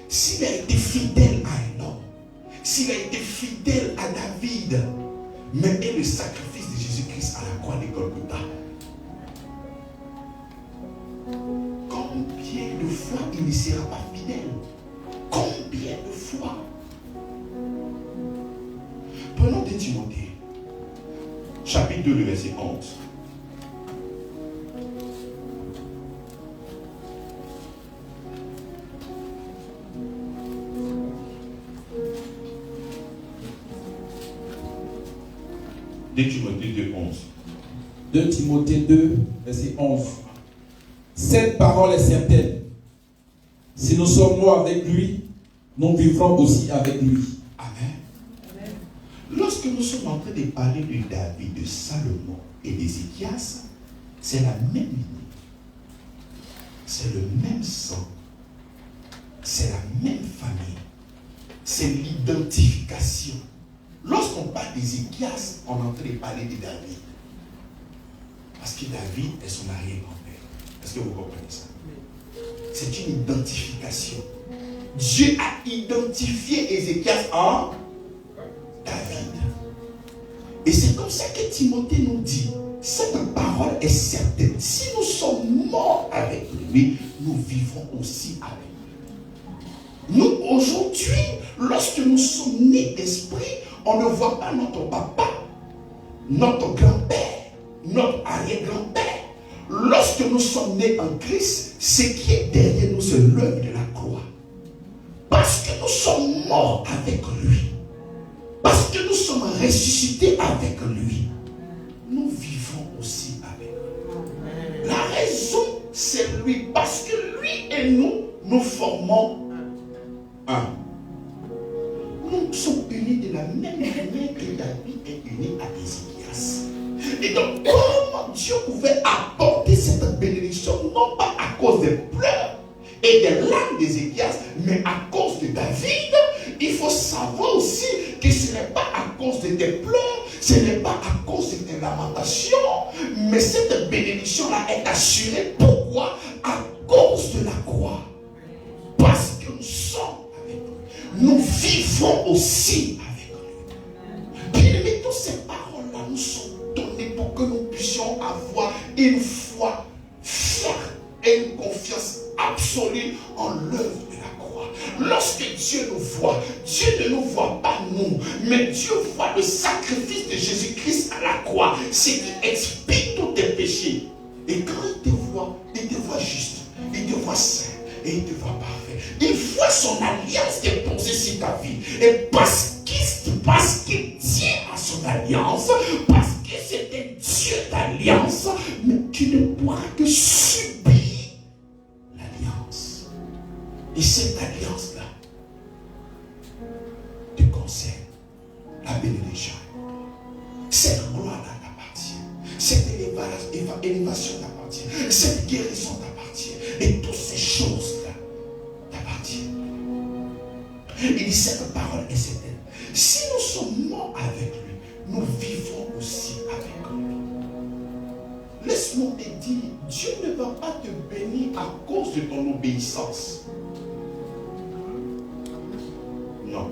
B: S'il a été fidèle à un homme, s'il a été fidèle à David, mais et le sacrifice de Jésus-Christ à la croix de Golgotha, combien de fois il ne sera pas fidèle? Combien de fois? Prenons 2 Timothée, chapitre 2, le verset 11. De Timothée 2, 11.
D: 2 Timothée 2, verset 11. Cette parole est certaine. Si nous sommes morts avec lui, nous vivrons aussi avec lui.
B: Amen. Amen. Lorsque nous sommes en train de parler de David, de Salomon et d'Ézéchias, c'est la même lignée. C'est le même sang. C'est la même famille. C'est l'identification. Lorsqu'on parle d'Ézéchias, on est en train de parler de David. Parce que David est son arrière-grand-père. Est-ce que vous comprenez ça? C'est une identification. Dieu a identifié Ézéchias en David. Et c'est comme ça que Timothée nous dit, cette parole est certaine. Si nous sommes morts avec lui, nous vivrons aussi avec lui. Nous, aujourd'hui, lorsque nous sommes nés d'esprit, on ne voit pas notre papa, notre grand-père, notre arrière-grand-père. Lorsque nous sommes nés en Christ, ce qui est derrière nous, c'est l'œuvre de la croix. Parce que nous sommes morts avec lui. Parce que nous sommes ressuscités avec lui. Nous vivons aussi avec lui. La raison, c'est lui. Parce que lui et nous, nous formons un. Nous sommes unis de la même manière que David est uni à Ézéchias. Et donc, comment Dieu pouvait apporter cette bénédiction, non pas à cause des pleurs et des larmes d'Ézéchias, mais à cause de David, il faut savoir aussi que ce n'est pas à cause de tes pleurs, ce n'est pas à cause de tes lamentations, mais cette bénédiction-là est assurée. Pourquoi? À cause de la croix. Parce que nous sommes avec lui. Nous vivons aussi avec lui. Bien aimé, toutes ces paroles-là nous sont données pour que nous puissions avoir une foi ferme et une confiance absolue en l'œuvre de la croix. Lorsque Dieu nous voit, Dieu ne nous voit pas nous, mais Dieu voit le sacrifice de Jésus-Christ à la croix, ce qui expie tous tes péchés. Et quand il te voit juste, il te voit saint et il te voit parfait. Il voit son alliance déposée sur ta vie. Et parce qu'il tient à son alliance, parce que c'est un Dieu d'alliance, mais tu ne pourras que subir l'alliance. Et cette alliance-là te concerne. La bénédiction. Cette gloire-là t'appartient. Cette élévation t'appartient. Cette guérison t'appartient. Et toutes ces choses-là t'appartiennent. Il dit cette parole est certaine. Si nous sommes morts avec lui, nous vivons aussi avec lui. Laisse-moi te dire, Dieu ne va pas te bénir à cause de ton obéissance. Non.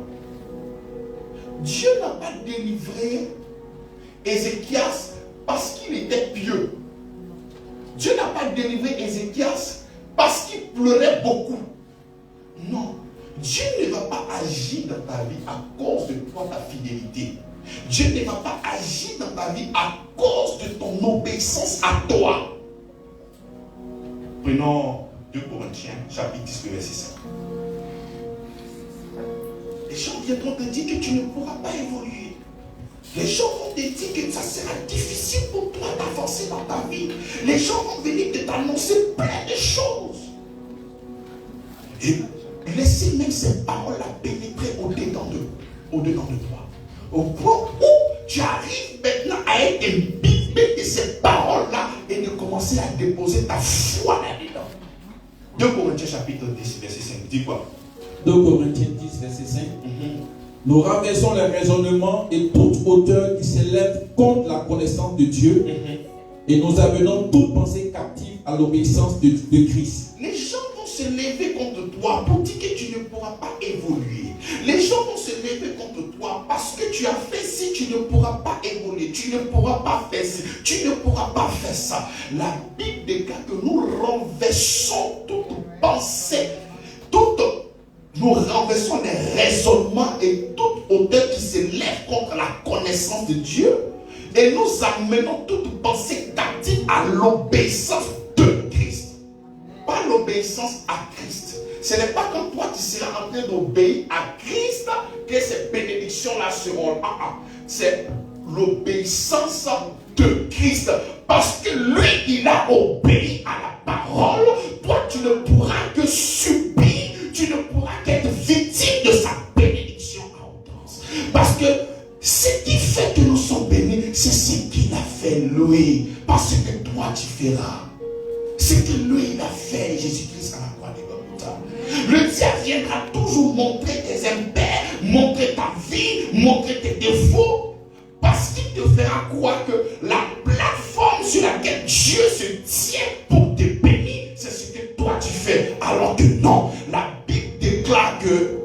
B: Dieu n'a pas délivré Ézéchias parce qu'il était pieux. Dieu n'a pas délivré Ézéchias parce qu'il pleurait beaucoup. Non. Dieu ne va pas agir dans ta vie à cause de toi, ta fidélité. Dieu ne va pas agir dans ta vie à cause de ton obéissance à toi. Prenons 2 Corinthiens, chapitre 10, verset 5. Les gens viendront te dire que tu ne pourras pas évoluer. Les gens vont te dire que ça sera difficile pour toi d'avancer dans ta vie. Les gens vont venir t'annoncer plein de choses. Et laissez même ces paroles-là pénétrer au-dedans de toi. Au point où tu arrives maintenant à être imbibé de ces paroles-là et de commencer à déposer ta foi là-dedans. 2 Corinthiens chapitre 10, verset 5. Dis quoi?
D: 2 Corinthiens 10, verset 5. Nous rabaissons les raisonnements et toute hauteur qui s'élève contre la connaissance de Dieu et nous amenons toute pensée captive à l'obéissance de Christ.
B: Les gens vont se lever contre toi pour dire que tu ne pourras pas évoluer. Les gens vont se lever contre toi parce que tu as fait ci, tu ne pourras pas évoluer. Tu ne pourras pas faire ci, tu ne pourras pas faire ça. La Bible déclare que nous renversons toute pensée, nous renversons les raisonnements et toute hauteur qui s'élève contre la connaissance de Dieu et nous amenons toute pensée captive à l'obéissance de Christ. Pas l'obéissance à Christ. Ce n'est pas comme toi qui seras en train d'obéir à Christ que ces bénédictions-là seront là. C'est l'obéissance de Christ. Parce que lui, il a obéi à la parole. Toi, tu ne pourras que subir. Tu ne pourras qu'être victime de sa bénédiction à outrance. Parce que ce qui fait que nous sommes bénis, c'est ce qu'il a fait lui. Parce que toi, tu feras. Ce que lui, il a fait, Jésus-Christ à la croix de Golgotha. Le diable viendra toujours montrer tes impairs, montrer ta vie, montrer tes défauts. Parce qu'il te fera croire que la plateforme sur laquelle Dieu se tient pour te bénir, c'est ce que toi tu fais. Alors que non, la Bible déclare que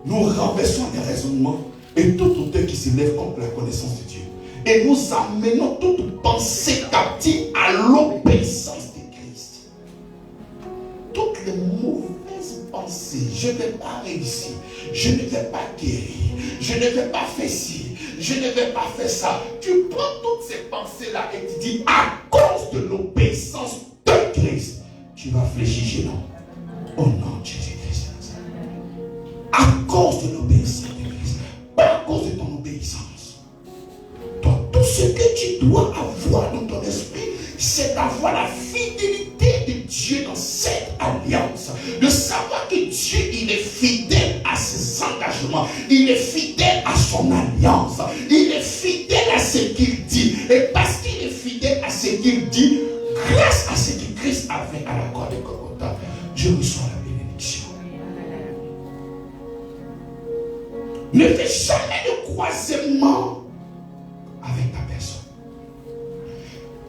B: nous renversons les raisonnements et toute hauteur qui s'élève contre la connaissance de Dieu. Et nous amenons toute pensée captive à l'obéissance de Christ. Toutes les mauvaises pensées, je ne vais pas réussir, je ne vais pas guérir, je ne vais pas faire ci, je ne vais pas faire ça. Tu prends toutes ces pensées-là et tu dis, à cause de l'obéissance de Christ, tu vas fléchir chez nous. Au nom de Jésus-Christ. À cause de l'obéissance de Christ, pas à cause de ton obéissance. Toi, tout ce que tu dois avoir dans ton esprit, c'est d'avoir la fidélité de Dieu dans cette alliance. De savoir que Dieu, il est fidèle à ses engagements. Il est fidèle à son alliance. Il est fidèle à ce qu'il dit. Et parce qu'il est fidèle à ce qu'il dit, grâce à ce que Christ a fait à la croix de Golgotha, je reçois la bénédiction. Ne fais jamais de croisement avec ta personne.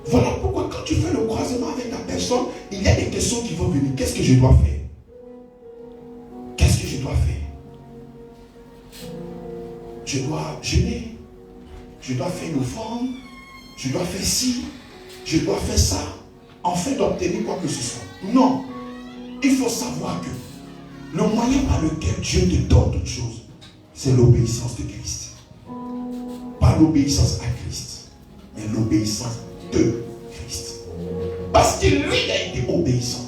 B: Voilà pourquoi quand tu fais le croisement avec ta personne, il y a des questions qui vont venir. Qu'est-ce que je dois faire? Qu'est-ce que je dois faire? Je dois jeûner. Je dois faire une offrande. Je dois faire ci. Je dois faire ça. Afin d'obtenir quoi que ce soit. Non. Il faut savoir que le moyen par lequel Dieu te donne toute chose, c'est l'obéissance de Christ. Pas l'obéissance à Christ, mais l'obéissance de Christ. Parce que lui, il a été obéissant.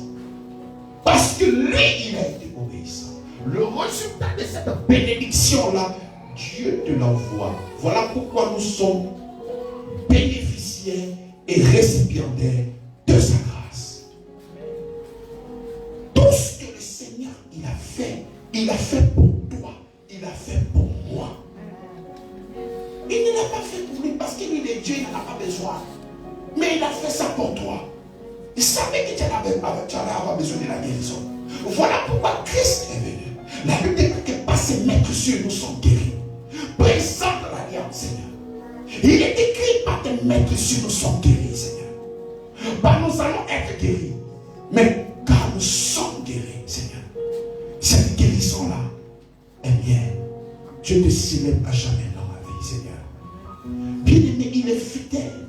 B: Parce que lui, il a été obéissant. Le résultat de cette bénédiction-là, Dieu te l'envoie. Voilà pourquoi nous sommes bénéficiaires et récipiendaires de sa grâce. Tout ce que le Seigneur il a fait pour toi, il a fait pour moi. Il ne l'a pas fait pour lui parce qu'il est Dieu, il n'en a pas besoin. Mais il a fait ça pour toi. Il savait que tu allais avoir besoin de la guérison. Voilà pourquoi Christ est venu. La Bible dit que par ses maîtres sur nous sont guéris. Présente l'alliance, Seigneur. Il est écrit par tes maîtres sur nous sont guéris, Seigneur. Bah, nous allons être guéris. Mais car nous sommes guéris, Seigneur. Cette guérison-là, eh bien, Dieu te célèbre à jamais dans ma vie, Seigneur. Bien-aimé, il est fidèle.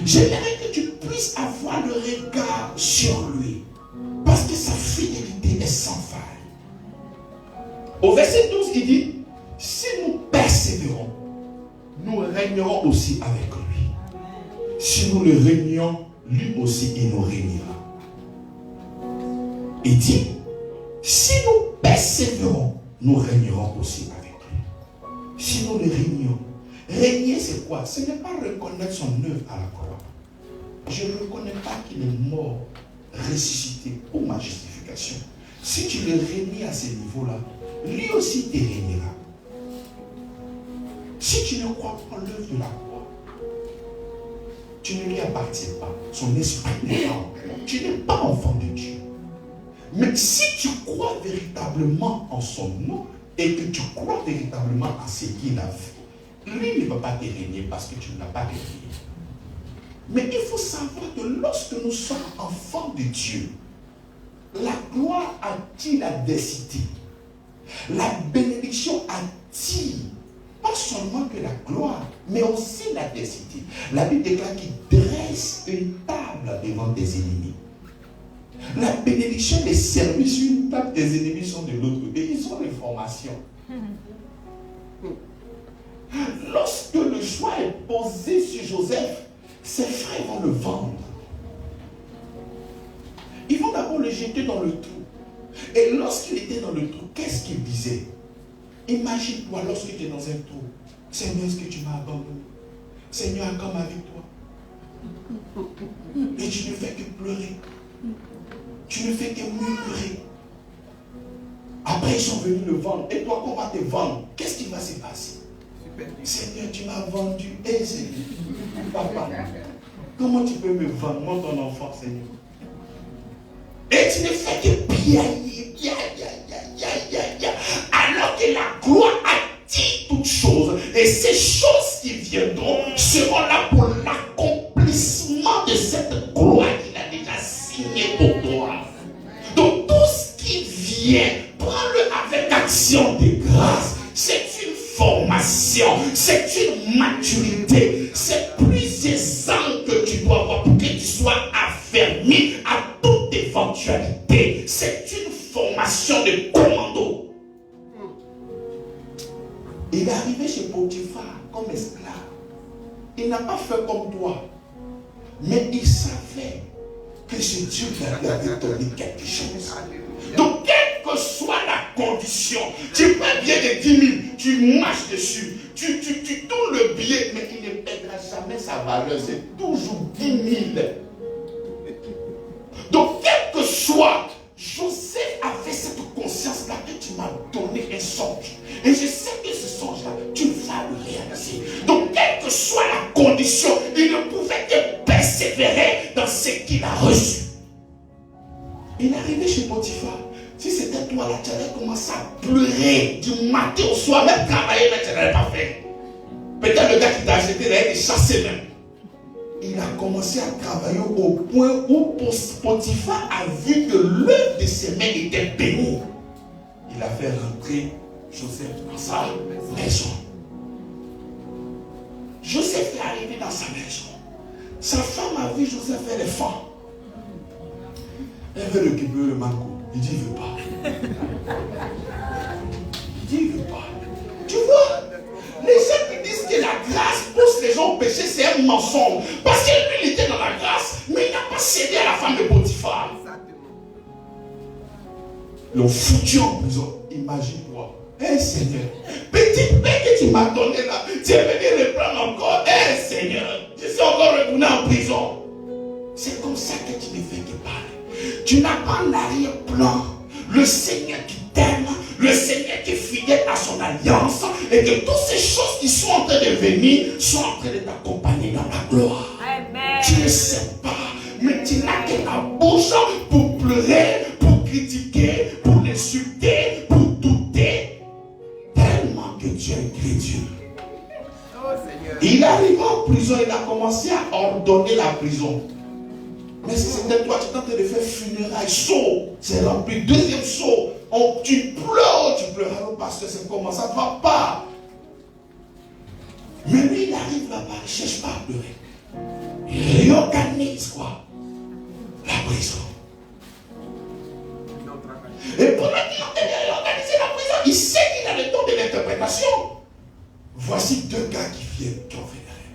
B: J'aimerais que tu puisses avoir le regard sur lui. Parce que sa fidélité est sans faille. Au verset 12, il dit, si nous persévérons, nous régnerons aussi avec lui. Si nous le régnons, lui aussi, il nous régnera. Il dit, si nous persévérons, nous régnerons aussi avec lui. Si nous le régnons, régner c'est quoi? Ce n'est pas reconnaître son œuvre à la croix. Je ne reconnais pas qu'il est mort, ressuscité pour ma justification. Si tu le régnes à ce niveau-là, lui aussi te régnera. Si tu ne crois pas en l'œuvre de la croix, tu ne lui appartiens pas. Son esprit n'est pas en toi. Tu n'es pas enfant de Dieu. Mais si tu crois véritablement en son nom et que tu crois véritablement à ce qu'il a fait, lui ne peut pas te régner parce que tu ne l'as pas régné. Mais il faut savoir que lorsque nous sommes enfants de Dieu, la gloire attire la densité. La bénédiction attire pas seulement que la gloire, mais aussi la densité. La Bible déclare qu'il dresse une table devant des ennemis. La bénédiction des services sur une table des ennemis sont de l'autre côté. Ils ont l'information. Lorsque le choix est posé sur Joseph, ses frères vont le vendre. Ils vont d'abord le jeter dans le trou. Et lorsqu'il était dans le trou, qu'est-ce qu'il disait? Imagine-toi lorsque tu es dans un trou. Seigneur, est-ce que tu m'as abandonné? Seigneur, comme avec toi. Et tu ne fais que pleurer. Tu ne fais que murmurer. Après, ils sont venus le vendre. Et toi, qu'on va te vendre, qu'est-ce qui va se passer? Seigneur, tu m'as vendu. Eh, Seigneur, papa, comment tu peux me vendre, moi, ton enfant, Seigneur? Et tu ne fais que piailler, alors que la gloire attire toutes choses. Et ces choses qui viendront seront là pour l'accomplissement de cette gloire qu'il a déjà signée pour toi. Donc tout ce qui vient, prends-le avec action de grâce. C'est une formation, c'est une maturité, c'est plusieurs ans que tu dois avoir pour que tu sois affermi à toute éventualité. C'est une formation de commando. Il est arrivé chez Potiphar comme esclave. Il n'a pas fait comme toi, mais il savait que ce Dieu lui avait donné quelque chose. Donc, quelle que soit la condition, tu prends bien de 10 000, tu marches dessus, tu tournes le billet, mais il ne perdra jamais sa valeur, c'est toujours 10 000. Donc, quel que soit, Joseph avait cette conscience-là que tu m'as donné un songe. Et je sais que ce songe-là, tu vas le réaliser. Donc, quelle que soit la condition, il ne pouvait que persévérer dans ce qu'il a reçu. Il est arrivé chez Potiphar. Si c'était serait toi là, tu allais commencer à pleurer du matin au soir, même travailler, mais tu n'allais pas faire. Peut-être le gars qui t'a acheté, il a été chassé même. Il a commencé à travailler au point où Potiphar a vu que l'œuvre de ses mains était bénie. Il a fait rentrer Joseph dans sa maison. Joseph est arrivé dans sa maison. Sa femme a vu Joseph faire les femmes. Elle veut récupérer le mango. Il dit, il ne veut pas. Il dit, il ne veut pas. Tu vois, les gens qui disent que la grâce pousse les gens au péché, c'est un mensonge. Parce que lui, il était dans la grâce, mais il n'a pas cédé à la femme de Potiphar. Ils l'ont foutu en prison. Imagine-toi. Hey Seigneur, petit pain que tu m'as donné là, tu es venu reprendre encore. Hey Seigneur, je suis encore retourné en prison. C'est comme ça que tu ne fais que parler. Tu n'as pas un arrière-plan. Le Seigneur qui t'aime, le Seigneur qui est fidèle à son alliance, et que toutes ces choses qui sont en train de venir sont en train de t'accompagner dans la gloire.
C: Amen.
B: Tu ne sais pas, mais tu n'as que la bouche pour pleurer, pour critiquer, pour insulter, pour douter. Tellement que tu es incrédule. Il arrive en prison, il a commencé à ordonner la prison. Mais si c'était toi, tu es en train de faire funérailles, saut, c'est rempli, deuxième saut, tu pleures, alors pasteur, c'est comment ça ne va pas. Mais lui, il arrive là-bas, il ne cherche pas à pleurer. Il réorganise quoi? La prison. Et pendant qu'il est en train de réorganiser la prison, il sait qu'il a le don de l'interprétation. Voici deux gars qui viennent, qui ont fait derrière.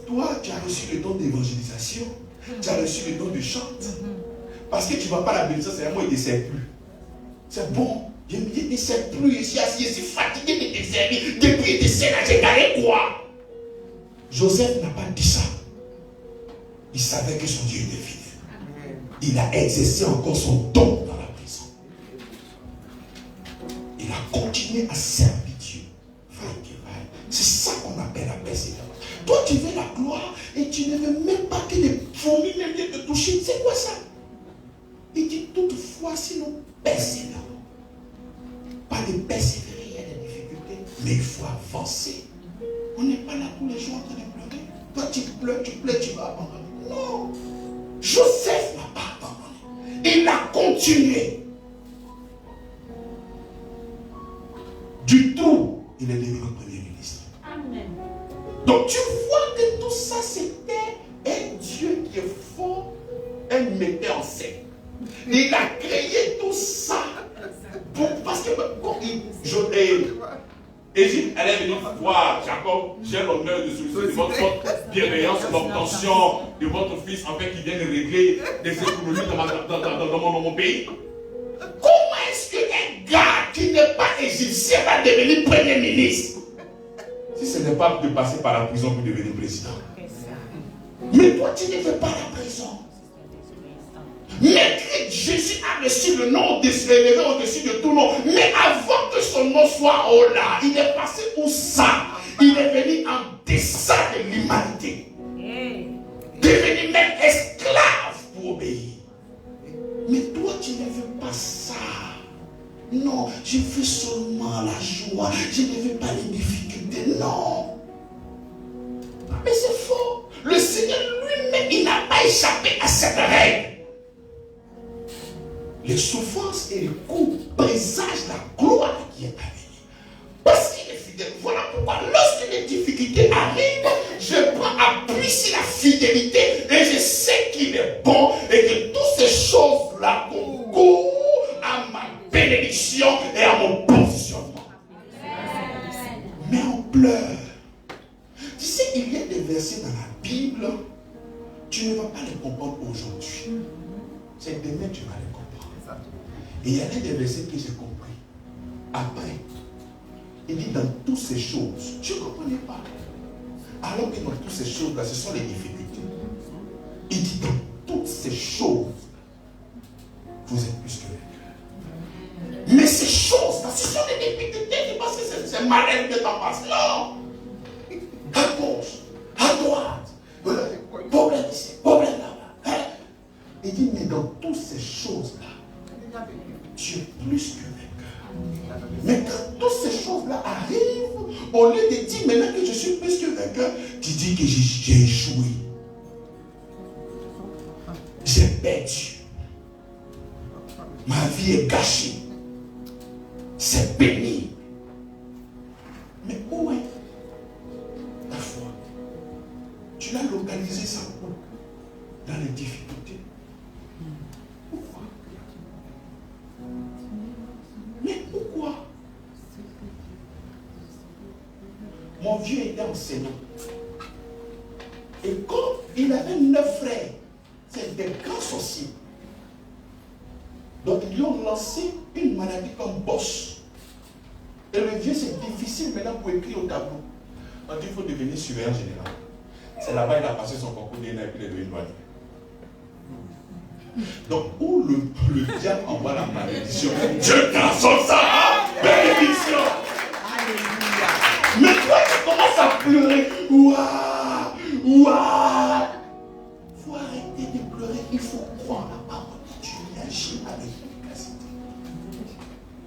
B: Toi, tu as reçu le don d'évangélisation. Tu as reçu le don de chant. Parce que tu ne vas pas à la bénédiction, c'est moi, il ne te sert plus. C'est bon. Je ne te sers plus. Je suis assis, je suis fatigué de te servir. Depuis que tu sais là, j'ai gagné quoi? Joseph n'a pas dit ça. Il savait que son Dieu était fidèle. Il a exercé encore son don dans la prison. Il a continué à servir Dieu. C'est ça qu'on appelle la persévérance. Toi, tu veux la gloire et tu ne veux même pas que les fourmis viennent te toucher. C'est quoi ça? Il dit toutefois, si nous persévérons, pas de persévérer, il y a des difficultés, mais il faut avancer. On n'est pas là tous les jours en train de pleurer. Toi, tu pleures, tu vas abandonner. Non. Joseph n'a pas abandonné. Il a continué. Du tout, il est devenu premier ministre.
C: Amen.
B: Donc tu vois que tout ça c'était un Dieu qui est fort, un metteur en scène. Il a créé tout ça parce que quand Égypte allait venir voir Jacob, j'ai l'honneur de solliciter de votre bienveillance, l'obtention de votre fils afin qu'il vienne régler des économies dans mon pays. Comment est-ce qu'un gars qui n'est pas égyptien va devenir premier ministre? Si ce n'est pas de passer par la prison pour devenir président. Mais toi, tu ne fais pas la prison. Mais Jésus a reçu le nom élevé au-dessus de tout nom. Mais avant que son nom soit haut là, il est passé où ça? Il est venu en deçà de l'humanité. Devenu même esclave pour obéir. Mais toi, tu ne veux pas ça. Non, je veux seulement la joie. Je ne veux pas les difficultés. Non. Mais c'est faux. Le Seigneur lui-même, il n'a pas échappé à cette règle. Les souffrances et les coups présagent la gloire qui est à venir. Parce qu'il est fidèle. Voilà pourquoi lorsque les difficultés arrivent, je prends appui sur la fidélité et je sais qu'il est bon et que toutes ces choses-là concourent à ma bénédiction et à mon positionnement. Mais on pleure. Tu sais, il y a des versets dans la Bible, tu ne vas pas les comprendre aujourd'hui. C'est demain que tu vas les comprendre. Et il y a des versets que j'ai compris. Après, il dit dans toutes ces choses, je ne comprenais pas. Alors que dans toutes ces choses-là, ce sont les difficultés. Il dit dans toutes ces choses, vous êtes plus que vainqueurs. Mais ces choses-là, ce sont des difficultés, parce que c'est malin que t'en passes. Non. À gauche, à droite, problème ici, problème là-bas. Il dit, mais dans toutes ces choses-là, Tu es plus que vainqueur. Mais quand toutes ces choses-là arrivent, au lieu de dire maintenant que je suis plus que vainqueur, tu dis que j'ai échoué. J'ai perdu. Ma vie est gâchée. C'est béni. Mais où est ta foi? Tu l'as localisé ça où? Dans les difficultés. Pourquoi? Mais pourquoi? Mon vieux était enseignant. Et quand il avait 9 frères, c'est des grands sorciers. Donc ils lui ont lancé une maladie comme bosse. Et le vieux, c'est difficile maintenant pour écrire au tableau. On dit qu'il faut devenir surveillant général. C'est là-bas qu'il a passé son concours DNA et puis il est devenu douanier. Donc, où le diable envoie la malédiction, Dieu transforme ça en bénédiction. Alléluia. Mais toi, tu commences à pleurer. Waouh, waouh. Il faut arrêter de pleurer. Il faut croire la parole. Tu réagis avec efficacité.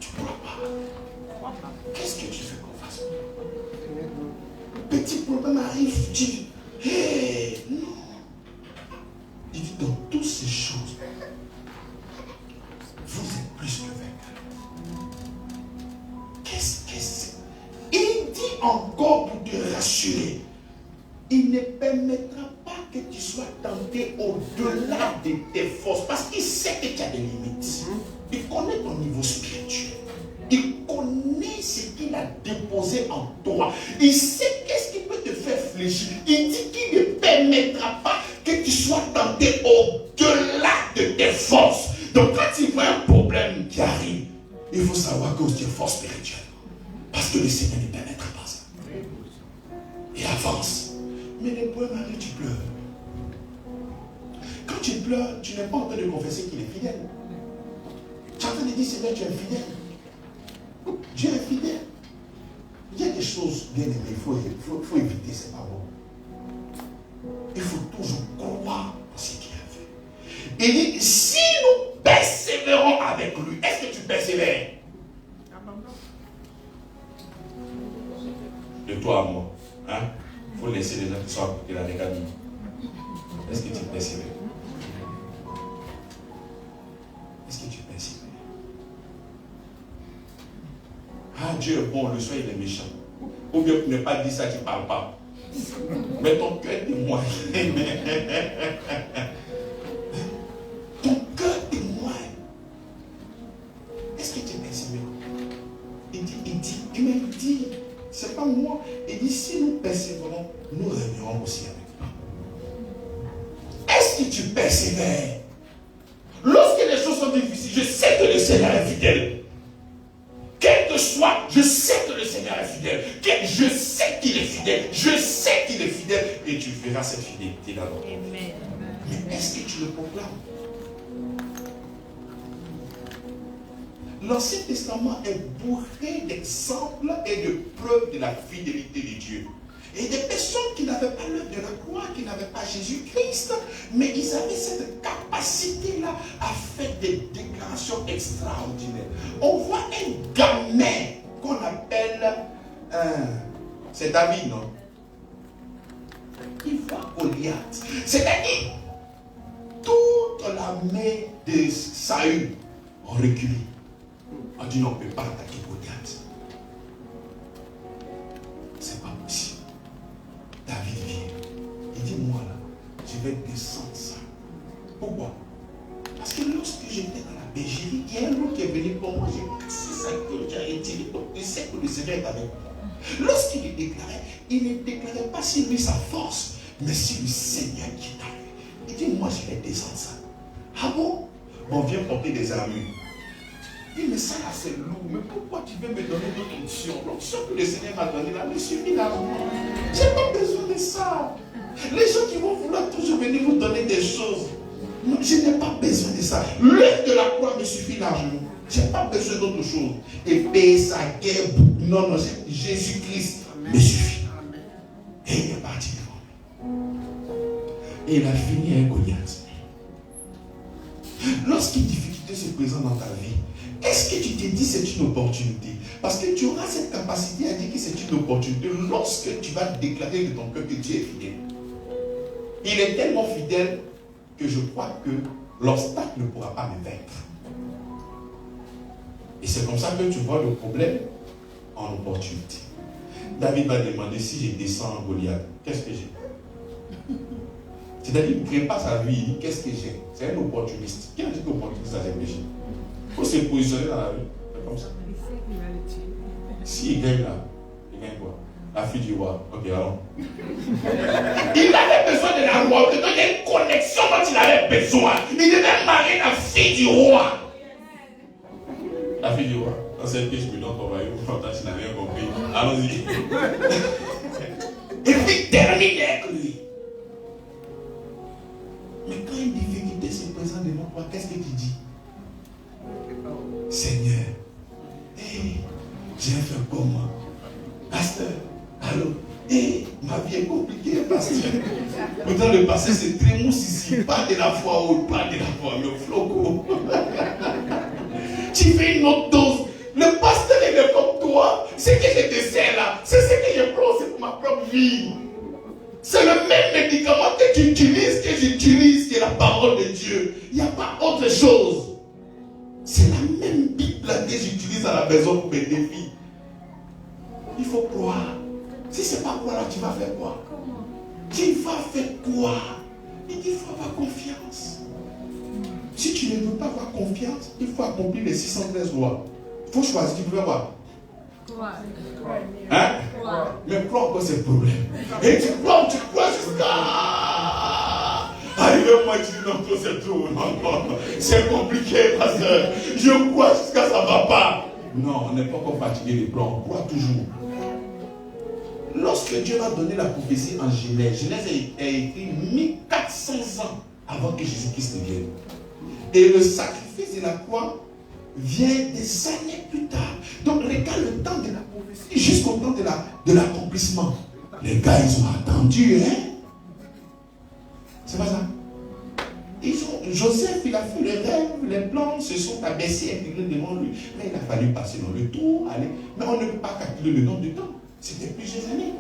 B: Tu ne crois pas. Qu'est-ce que tu veux qu'on fasse? Petit problème arrive, tu dis, hé, non. Il dit, dans toutes ces choses, vous êtes plus que vainqueurs. Qu'est-ce que c'est? Il dit encore pour te rassurer, il ne permettra pas que tu sois tenté au-delà de tes forces, parce qu'il sait que tu as des limites. Il connaît ton niveau spirituel. Il connaît ce qu'il a déposé en toi. Il sait qu'est-ce qui peut te faire fléchir. Il dit qu'il ne permettra pas que tu sois tenté au-delà de tes forces. Donc quand il voit un problème qui arrive, il faut savoir que tu es fort spirituellement. Parce que le Seigneur ne permettra pas ça. Et avance. Mais le problème arrive, tu pleures. Quand tu pleures, tu n'es pas en train de confesser qu'il est fidèle. Tu es en train de dire, Seigneur, tu es fidèle. Dieu est fidèle. Il y a des choses, bien aimées, il faut éviter, c'est pas bon. Il faut toujours croire en ce qu'il a fait. Il dit, si nous persévérons avec lui, est-ce que tu persévères? De toi à moi. Hein? Il faut laisser les gens qui sont à côté là, les gars. Est-ce que tu persévères? Est-ce que tu persévères? Ah, Dieu est bon, le soir il est méchant. Ou bien pour ne pas dire ça, tu ne parles pas. Mais ton cœur est témoin. Ton cœur témoin. Est-ce que tu es persévérant? Il dit, c'est pas moi. Il dit, si nous persévérons, nous régnerons aussi avec lui. Est-ce que tu persévères? Lorsque les choses sont difficiles, je sais que le Seigneur est fidèle. Quel que soit, je sais que le Seigneur est fidèle. Je sais qu'il est fidèle. Je sais qu'il est fidèle. Et tu verras cette fidélité là. Mais est-ce que tu le proclames? L'Ancien Testament est bourré d'exemples et de preuves de la fidélité de Dieu. Et des personnes qui n'avaient pas l'œuvre de la croix, qui n'avaient pas Jésus-Christ, mais ils avaient cette capacité-là à faire des déclarations extraordinaires. On voit un gamin qu'on appelle, c'est David, non? Il voit Goliath. C'est-à-dire, toute l'armée de Saül a reculé. On dit non, on ne peut pas attaquer Goliath. C'est pas possible. David vient. Il dit, moi là, je vais descendre ça. Pourquoi? Parce que lorsque j'étais dans la bergerie, il y a un loup qui est venu pour moi. J'ai dit, c'est ça que j'ai retiré. Donc, il sait que le Seigneur est avec moi. Lorsqu'il le déclarait, il ne déclarait pas sur lui sa force, mais sur le Seigneur qui est avec lui. Il dit, moi je vais descendre ça. Ah bon? On vient porter des armures. Il dit, mais ça là c'est lourd. Mais pourquoi tu veux me donner d'autres options? L'option que le Seigneur m'a donnée là me suffit largement. Je n'ai pas besoin de ça. Les gens qui vont vouloir toujours venir vous donner des choses. Non, je n'ai pas besoin de ça. L'œuvre de la croix me suffit largement. Je n'ai pas besoin d'autre chose. Et payer sa guerre. Non, non, Jésus-Christ me suffit. Et il est parti devant lui. Et il a fini avec Goliath. Lorsqu'une difficulté se présente dans ta vie, qu'est-ce que tu te dis c'est une opportunité? Parce que tu auras cette capacité à dire que c'est une opportunité lorsque tu vas déclarer de ton cœur que Dieu est fidèle. Il est tellement fidèle que je crois que l'obstacle ne pourra pas me vaincre. Et c'est comme ça que tu vois le problème en opportunité. David va demander si je descends en Goliath, qu'est-ce que j'ai? C'est-à-dire qu'il ne crée pas sa vie, il dit qu'est-ce que j'ai? C'est un opportuniste. Qui a dit qu'opportuniste ça c'est péché? Il faut se positionner dans la vie. C'est comme ça. S'il gagne là, il gagne quoi? La fille du roi. Ok, allons. Il avait besoin de la roi. Il y a une connexion dont il avait besoin. Il devait marier la fille du roi. La fille du roi. Dans cette pièce, je me donne ton royaume. Tu n'as rien compris. Allons-y. Et puis terminer avec lui. Mais quand une difficulté se présente devant toi, qu'est-ce que tu dis? Seigneur, hey, j'ai fait comment? Pasteur, allô? Hey, ma vie est compliquée, pasteur. Pourtant, le passé, c'est très mousse ici. Pas de la foi haute, pas de la foi, mais floco. Tu fais une autre dose. Le pasteur, il est comme toi. Ce que je te sers là, c'est ce que je prends, c'est pour ma propre vie. C'est le même médicament que tu utilises, que j'utilise, qui est la parole de Dieu. Il n'y a pas autre chose. C'est la même Bible que j'utilise à la maison pour mes défis. Il faut croire. Si ce n'est pas croire, là, tu vas faire quoi? Tu vas faire quoi? Il faut avoir confiance. Si tu ne veux pas avoir confiance, il faut accomplir les 613 lois. Il faut choisir, tu peux avoir. Hein? Mais croire quoi c'est le problème? Et tu crois jusqu'à. Arrivé au moins, tu dis non, c'est tout. Non, c'est compliqué, pasteur. Je crois jusqu'à ça ne va pas. Non, on n'est pas encore fatigué de croire, on croit toujours. Lorsque Dieu va donner la prophétie en Genèse, Genèse a écrit 1400 ans avant que Jésus-Christ ne vienne. Et le sacrifice de la croix vient des années plus tard. Donc regarde le temps de la prophétie jusqu'au temps de l'accomplissement. Les gars, ils ont attendu, hein? C'est pas ça? Joseph, il a fait le rêve, les plans se sont abaissés, intégrés devant lui. Mais il a fallu passer dans le tour, aller. Mais on ne peut pas calculer le nombre de temps. C'était plusieurs années.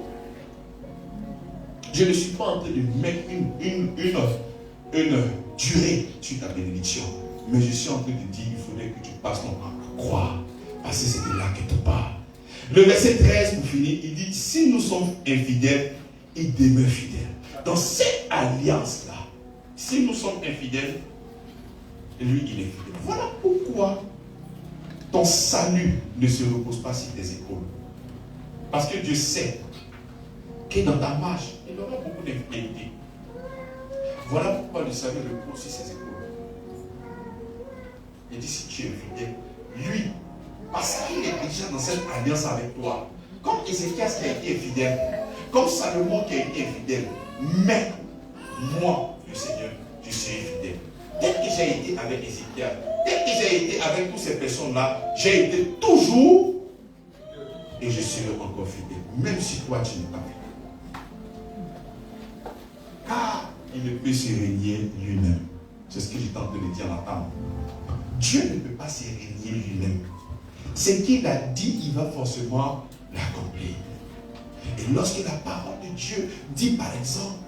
B: Je ne suis pas en train de mettre une durée sur ta bénédiction. Mais je suis en train de dire qu'il faudrait que tu passes ton temps à croire. Parce que c'est de là que tu parles. Le verset 13, pour finir, il dit, si nous sommes infidèles, il demeure fidèle. Dans cette alliance-là, si nous sommes infidèles, lui, il est fidèle. Voilà pourquoi ton salut ne se repose pas sur tes épaules. Parce que Dieu sait que dans ta marche, il aura beaucoup d'infidélité. Voilà pourquoi le salut repose sur ses épaules. Il dit, si tu es fidèle, lui, parce qu'il est déjà dans cette alliance avec toi, comme Ézéchias qui a été fidèle, comme Salomon qui a été fidèle, mais moi, le Seigneur, je serai fidèle. Tel que j'ai été avec Ézéchias, tel que j'ai été avec toutes ces personnes-là, j'ai été toujours et je serai encore fidèle, même si toi tu n'es pas fidèle. Car il ne peut se régner lui-même. C'est ce que j'étais en train de dire à la table. Dieu ne peut pas se régner lui-même. Ce qu'il a dit, il va forcément l'accomplir. Et lorsque la parole de Dieu dit par exemple,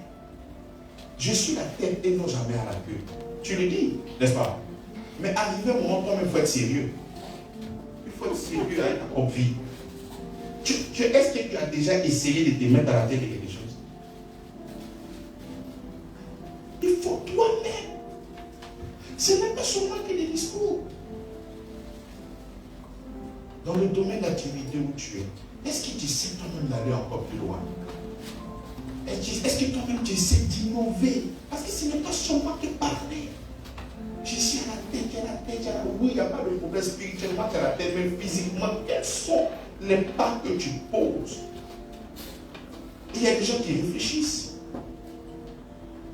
B: je suis la tête et non jamais à la queue. Tu le dis, n'est-ce pas? Mais arrivé un moment, toi-même, il faut être sérieux. Il faut être sérieux avec ta propre vie. Est-ce que tu as déjà essayé de te mettre à la tête de quelque chose? Il faut toi-même. Ce n'est pas seulement que des discours. Dans le domaine d'activité où tu es, est-ce que tu sais toi-même d'aller encore plus loin? Est-ce que toi-même tu essaies d'innover? Parce que ce n'est pas seulement que parler. Je suis à la tête, il y a la tête, il y a la... Oui, il n'y a pas de problème spirituellement, tu as la tête, mais physiquement, quels sont les pas que tu poses? Il y a des gens qui réfléchissent.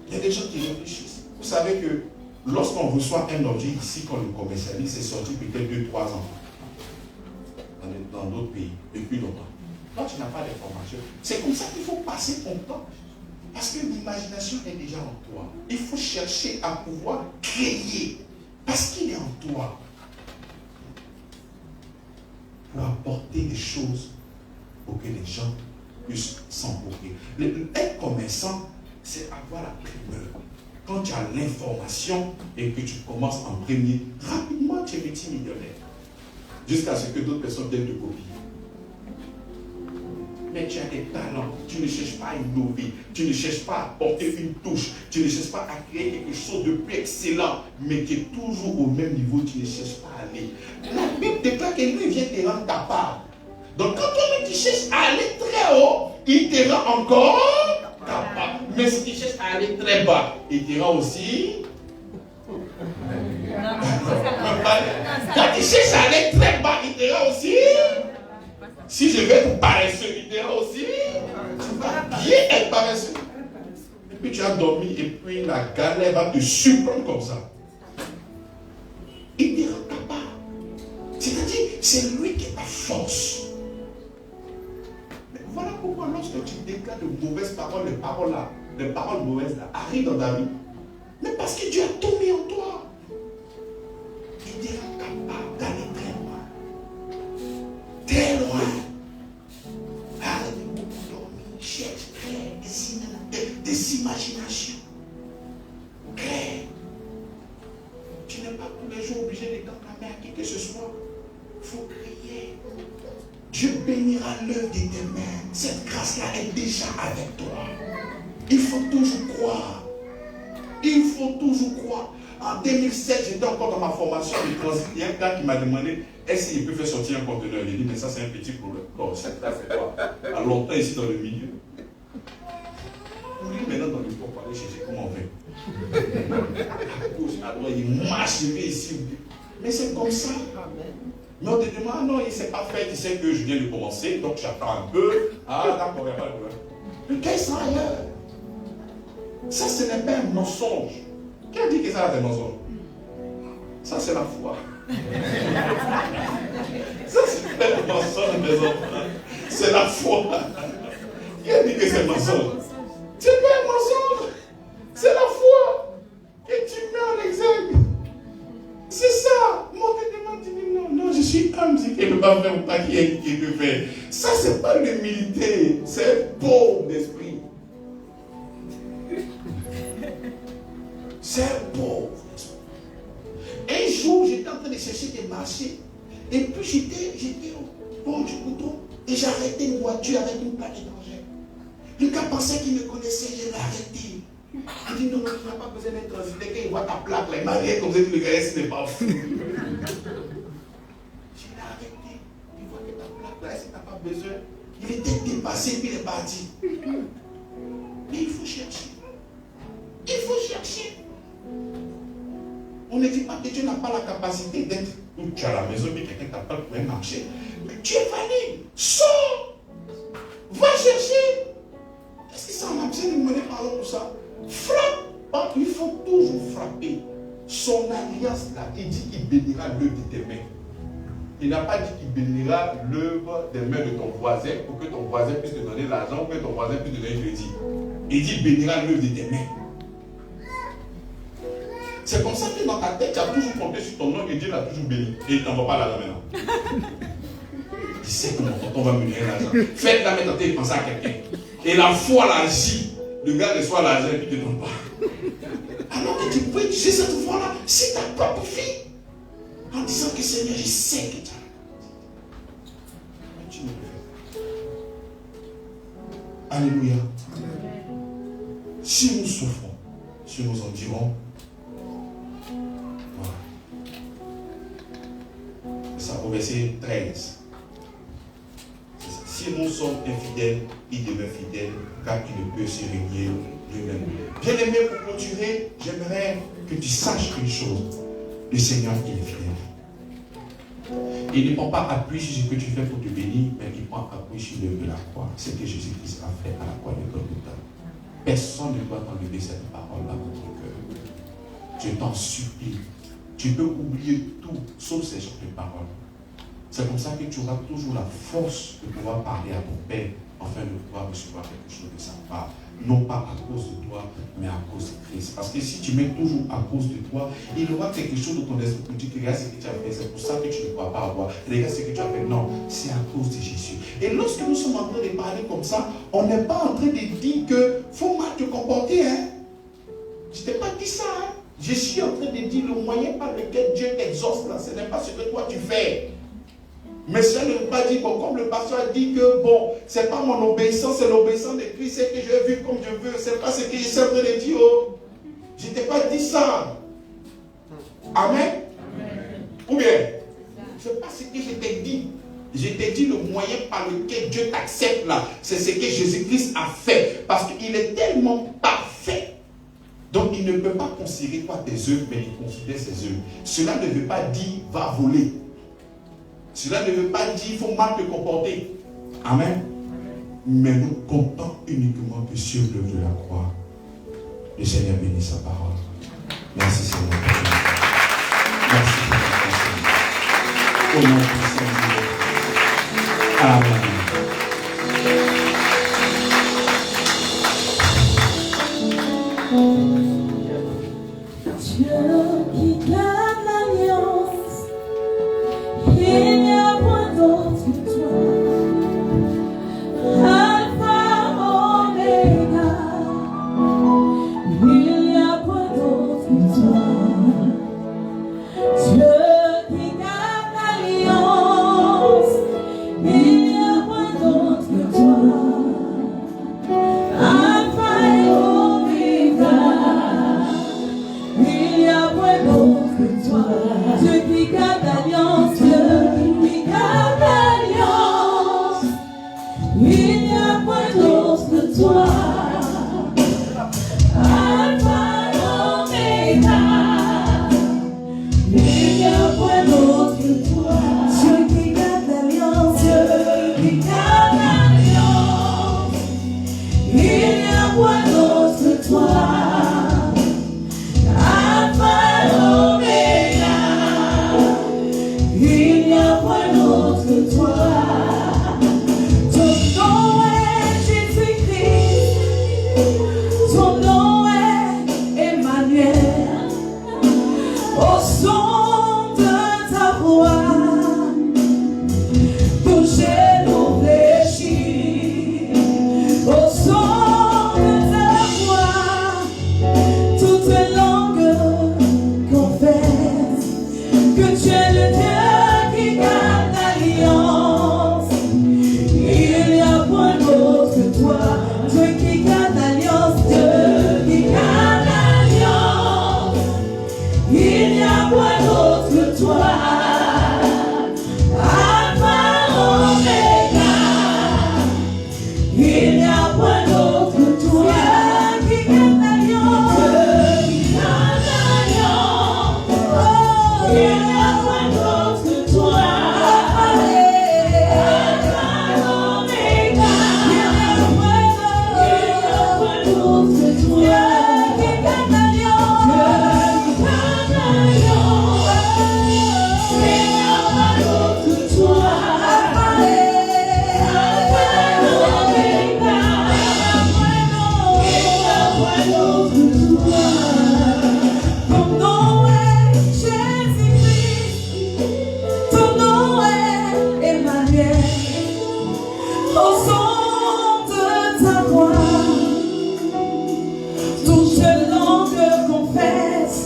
B: Il y a des gens qui réfléchissent. Vous savez que lorsqu'on reçoit un objet ici, qu'on le commercialise, c'est sorti peut-être 2-3 ans. Dans d'autres pays, depuis longtemps. Toi, tu n'as pas d'information. C'est comme ça qu'il faut passer ton temps. Parce que l'imagination est déjà en toi. Il faut chercher à pouvoir créer Parce qu'il est en toi pour apporter des choses pour que les gens puissent s'emporter. Être commerçant, c'est avoir la primeur. Quand tu as l'information et que tu commences en premier, rapidement tu es multimillionnaire. Jusqu'à ce que d'autres personnes viennent te copier. Mais tu as des talents, tu ne cherches pas à innover, tu ne cherches pas à apporter une touche, tu ne cherches pas à créer quelque chose de plus excellent, mais qui est toujours au même niveau, tu ne cherches pas à aller. La Bible déclare que lui vient te rendre capable. Donc quand toi-même tu cherches à aller très haut, il te rend encore capable. Mais si tu cherches à aller très bas, il te rend aussi. Quand tu cherches à aller très bas, il te rend aussi. Si je vais être paresseux, il te rend aussi. Tu vas bien être paresseux. Et puis tu as dormi et puis la galère va te surprendre comme ça. Il te rend capable. C'est-à-dire, c'est lui qui est ta force. Mais voilà pourquoi lorsque tu déclares de mauvaises paroles, les paroles mauvaises là, arrivent dans ta vie. Mais parce que Dieu a tout mis en toi. Il te rend capable d'aller très loin. Très loin. Arrête de beaucoup dormir. Cherche, crée des imaginations. Crée. Tu n'es pas tous les jours obligé de t'entraîner à qui que ce soit. Il faut prier. Dieu bénira l'œuvre de tes mains. Cette grâce-là est déjà avec toi. Il faut toujours croire. Il faut toujours croire. En 2007, j'étais encore dans ma formation de transit. Il y a un gars qui m'a demandé est-ce qu'il peut faire sortir un conteneur. J'ai dit mais ça c'est un petit problème. Non, ça c'est quoi? À longtemps ici dans le milieu. Pour lui maintenant dans le port, pour aller chercher comment on fait. À gauche, à droite, il marche, il vient ici. Mais c'est comme ça. Mais on te demande, ah non, il ne s'est pas fait, tu sais que je viens de commencer, donc j'attends un peu. Ah d'accord, il n'y a pas de problème. Mais qu'est-ce que ça ailleurs? Ça, ce n'est pas un mensonge. Qui a dit que ça c'est un mensonge? Ça, c'est la foi. Ça, c'est pas un mensonge, mes enfants. C'est la foi. Qui a dit que c'est un mensonge? C'est pas un mensonge. C'est la foi que tu mets en exergue. C'est ça. Moi, je demande, tu dis non, je suis humble, c'est qu'il ne peut pas faire ou pas qu'il peut faire. Ça, c'est pas l'humilité, c'est pauvre d'esprit. C'est pauvre d'esprit. Un jour, j'étais en train de chercher des marchés, et puis j'étais au bord du couteau, et j'ai arrêté une voiture avec une plaque étrangère. Le gars pensait qu'il me connaissait, je l'ai arrêté. Il dit non, tu n'as pas besoin d'être transité, quand il voit ta plaque, là, il m'a rien comme ça, le gars, ce n'est pas fou. Je l'ai arrêté, il voit que ta plaque, là, si tu n'as pas besoin, il était dépassé, puis il est parti. Mais il faut chercher. Il faut chercher. On ne dit pas que tu n'as pas la capacité d'être où tu as la maison, mais quelqu'un t'appelle pour un marché. Mais tu es valide. Sors. Va chercher. Est-ce que ça en a besoin de mener par là pour ça? Frappe. Il faut toujours frapper. Son alliance là, il dit qu'il bénira l'œuvre de tes mains. Il n'a pas dit qu'il bénira l'œuvre des mains de ton voisin pour que ton voisin puisse te donner l'argent ou que ton voisin puisse te donner le crédit. Il dit qu'il bénira l'œuvre de tes mains. C'est comme ça que dans ta tête, tu as toujours compté sur ton nom et Dieu l'a toujours béni. Et il ne t'envoie pas l'argent maintenant. Tu sais comment on va me donner l'argent. Faites-la mettre en tête et penser à quelqu'un. Et la foi l'agit. Le gars reçoit l'argent et puis il ne te donne pas. Alors que tu peux utiliser cette foi-là, c'est ta propre fille. En disant que Seigneur, je sais que tu as. Mais tu ne le fais pas. Alléluia. Si nous souffrons, si nous en dirons, voilà. C'est ça, au verset 13. Si nous sommes infidèles, il demeure fidèle, car il ne peut se régner lui-même. Bien aimé, pour clôturer, j'aimerais que tu saches une chose. Le Seigneur, il est fidèle. Il ne prend pas appui sur ce que tu fais pour te bénir, mais il prend appui sur l'œuvre de la croix. C'est ce que Jésus-Christ a fait à la croix de Golgotha. Personne ne doit t'enlever cette parole-là dans ton cœur. Je t'en supplie. Tu peux oublier tout, sauf ces genres de paroles. C'est comme ça que tu auras toujours la force de pouvoir parler à ton Père, afin de pouvoir recevoir quelque chose de sa part. non pas à cause de toi, mais à cause de Christ. Parce que si tu mets toujours à cause de toi, il y aura quelque chose dans ton esprit pour dire que regarde ce que tu as fait, c'est pour ça que tu ne pourras pas avoir. Regarde ce que tu as fait. Non, c'est à cause de Jésus. Et lorsque nous sommes en train de parler comme ça, on n'est pas en train de dire que faut mal te comporter. Hein? Je ne t'ai pas dit ça. Hein? Je suis en train de dire le moyen par lequel Dieu t'exauce là, ce n'est pas ce que toi tu fais. Mais cela ne veut pas dire, bon, comme le pasteur a dit que, bon, ce n'est pas mon obéissance, c'est l'obéissance de Christ, c'est que je vais vivre comme je veux. Ce n'est pas ce que je suis en train de dire. Oh. Je ne t'ai pas dit ça. Amen. Amen. Ou bien, ce n'est pas ce que je t'ai dit. Je t'ai dit le moyen par lequel Dieu t'accepte là. C'est ce que Jésus-Christ a fait. Parce qu'il est tellement parfait. Donc il ne peut pas considérer toi tes œuvres, mais il considère ses œuvres. Cela ne veut pas dire va voler. Cela ne veut pas dire il faut mal te comporter. Amen. Mais nous comptons uniquement que sur l'œuvre de la croix, le Seigneur bénit sa parole. Merci Seigneur. Merci pour ta grâce. Au nom du Seigneur. Amen.
A: Dieu qui garde l'alliance, il n'y a point d'autre que toi. Alpha, Oméga, il n'y a point d'autre que toi. Dieu qui garde l'alliance, il n'y a point d'autre que toi. Alpha et Oméga, il n'y a point d'autre que toi. Dieu qui garde l'alliance, Dieu qui garde l'alliance, il n'y a point d'autre que toi. Alpha et Oméga, il n'y a point d'autre que toi. Dieu qui garde l'alliance, Dieu qui garde l'alliance, il n'y a point d'autre que toi. Alpha et Oméga, il n'y a point d'autre que toi. Ton nom est Jésus-Christ, ton nom est Emmanuel. Au son de ta voix, toucher nos fléchis. Au son de ta voix, toute langue confesse que tu es le Dieu qui garde l'alliance. Il n'y a point d'autre que toi. Dieu qui garde l'alliance, Dieu qui garde l'alliance. Il n'y a point d'autre que toi. Alpha, Oméga, il n'y a point d'autre que toi. Dieu qui garde l'alliance, Dieu qui garde l'alliance. Oh, il n'y a point d'autre que toi. Alpha, Oméga, il n'y a point d'autre que toi. Dieu qui garde l'alliance, Dieu qui garde l'alliance. Il n'y a pas d'autre que toi. Alpha, Oméga, il n'y a point d'autre que toi. Ton nom est Jésus-Christ, ton nom est Emmanuel. Au son de ta voix, toute langue confesse.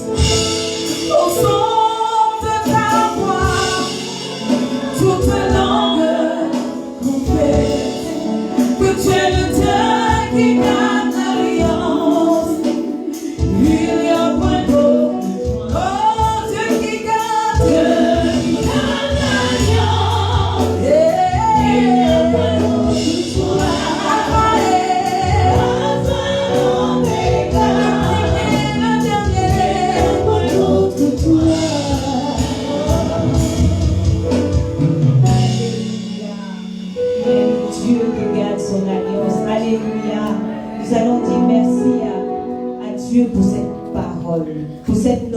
A: Au son de ta voix, toute langue confesse que tu es le Dieu qui garde l'alliance. Il n'y a point d'autre. Oh, Dieu qui garde l'alliance. Il n'y a point d'autre que toi. Alpha et Oméga, le premier, le dernier. Il n'y a point d'autre que toi.
E: Dieu qui garde son alliance. Alléluia. Nous allons dire merci à Dieu pour cette parole, pour cette